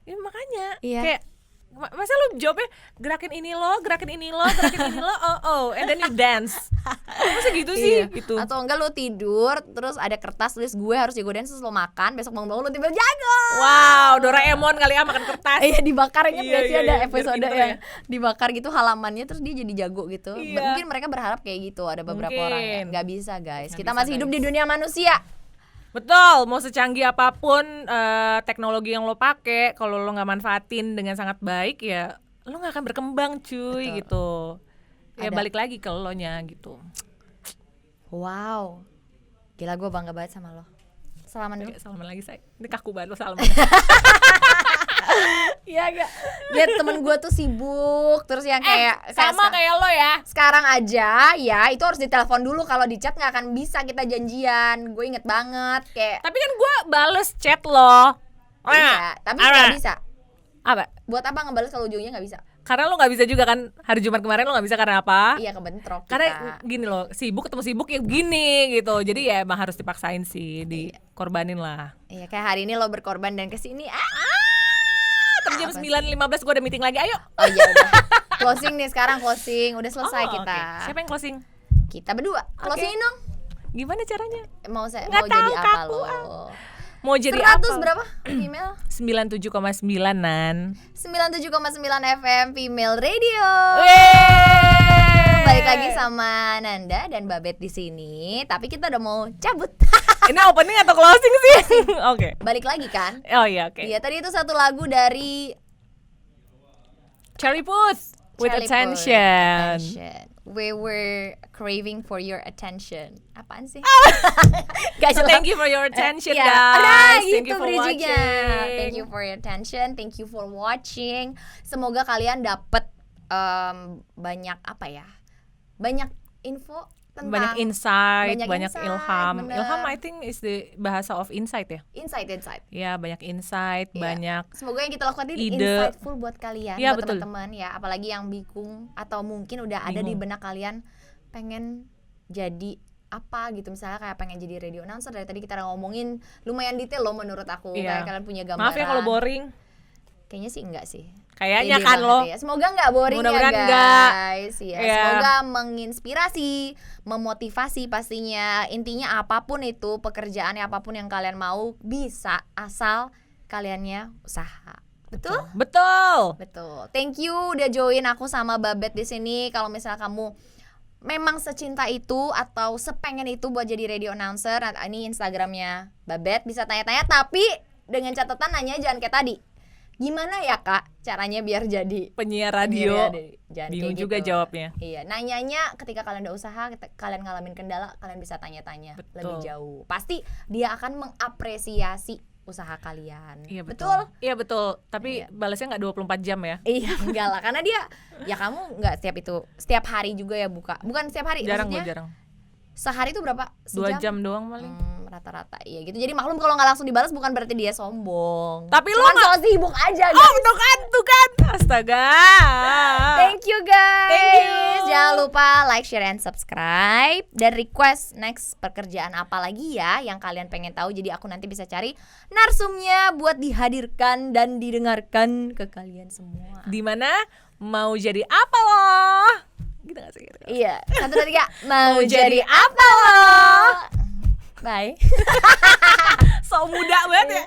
Ya makanya kayak masa lu jawabnya gerakin ini lo, and then you dance. Masa gitu sih? Gitu. Atau enggak lu tidur terus ada kertas tulis gue harus jago dance, terus lo makan, besok bangun lu tiba jago. Wow, Doraemon kali ya makan kertas. Iya, dibakar, inget gak sih ada episode yang dibakar gitu halamannya terus dia jadi jago gitu. Mungkin mereka berharap kayak gitu, ada beberapa orang ya. Nggak bisa guys, kita masih hidup di dunia manusia. Betul, mau secanggih apapun teknologi yang lo pakai, kalau lo nggak manfaatin dengan sangat baik ya lo nggak akan berkembang cuy. Gitu. Ya balik lagi ke lo nya gitu. Wow, gila, gue bangga banget sama lo. Salaman dulu. Salaman lagi say, ini kaku banget lo salaman. Iya gak? Lihat temen gue tuh sibuk terus yang kayak sama kayak lo ya. Sekarang aja ya itu harus ditelepon dulu, kalau di chat nggak akan bisa kita janjian. Gue inget banget kayak. Tapi kan gue bales chat lo. Iya, tapi nggak bisa. Apa? Buat apa ngebales kalau ujungnya nggak bisa? Karena lo nggak bisa juga kan, hari Jumat kemarin lo nggak bisa karena apa? Iya, kebentrok kita. Karena gini lo, sibuk ketemu sibuk ya begini gitu. Jadi ya emang harus dipaksain sih, dikorbanin lah. Iya, kayak hari ini lo berkorban dan kesini jam 9.15 gue ada meeting lagi, ayo. Oh iya udah. Closing nih sekarang, closing. Udah selesai kita. Okay. Siapa yang closing? Kita berdua. Closingin dong. Gimana caranya? Mau jadi apa lo? Mau jadi 100 apa? Berapa female? 97,9 Nan. 97,9 FM Female Radio. Yeay! Balik lagi sama Nanda dan Babet di sini. Tapi kita udah mau cabut. Ini opening atau closing sih? Oke. Balik lagi kan? Oh iya, oke. Iya, tadi itu satu lagu dari Charlie Puth with attention. We were craving for your attention. Apaan sih? So thank you for your attention, guys. Thank you for watching. Thank you for your attention. Thank you for watching. Semoga kalian dapat banyak apa ya? Banyak info tentang, banyak insight, banyak ilham. Bener. Ilham I think is the bahasa of insight ya. Insight. Ya, banyak insight, banyak. Semoga yang kita lakukan ini ide. Insightful buat kalian, Ya, buat betul. teman-teman ya, apalagi yang bingung atau mungkin udah ada di benak kalian pengen jadi apa gitu, misalnya kayak pengen jadi radio announcer. Dari tadi kita ngomongin lumayan detail loh menurut aku. Kayak kalian punya gambaran. Maaf ya kalau boring. Kayaknya sih enggak sih. Kayaknya kan lo. Ya. Semoga enggak boring Mudah-mudahan ya guys. Ya, semoga menginspirasi, memotivasi pastinya. Intinya apapun itu pekerjaan, apapun yang kalian mau bisa asal kaliannya usaha. Betul? Betul. Thank you udah join aku sama Babet di sini. Kalau misalnya kamu memang secinta itu atau sepengen itu buat jadi radio announcer, nah ini Instagramnya Babet, bisa tanya-tanya, tapi dengan catatan nanya jangan kayak tadi. Gimana ya Kak caranya biar jadi penyiar radio? gitu. Bingung juga jawabnya. Iya, nanyanya ketika kalian udah usaha, kalian ngalamin kendala, kalian bisa tanya-tanya lebih jauh. Pasti dia akan mengapresiasi usaha kalian. Iya betul. Iya betul. Tapi balasnya nggak 24 jam ya? Iya, enggak lah, karena dia ya kamu nggak setiap hari juga ya buka. Bukan setiap hari, jarang. Sehari itu berapa? 2 jam doang paling. Rata-rata iya gitu. Jadi maklum kalau nggak langsung dibalas bukan berarti dia sombong. Tapi lo soal sibuk aja guys. Tuh kan. Astaga. Thank you guys. Thank you. Jangan lupa like, share, and subscribe. Dan request next pekerjaan apa lagi ya yang kalian pengen tahu. Jadi aku nanti bisa cari narsumnya buat dihadirkan dan didengarkan ke kalian semua. Dimana mau jadi apa loh? Gitu gak sih? Iya. 1, 2, 3. Mau jadi apa loh? Bye. So muda banget ya.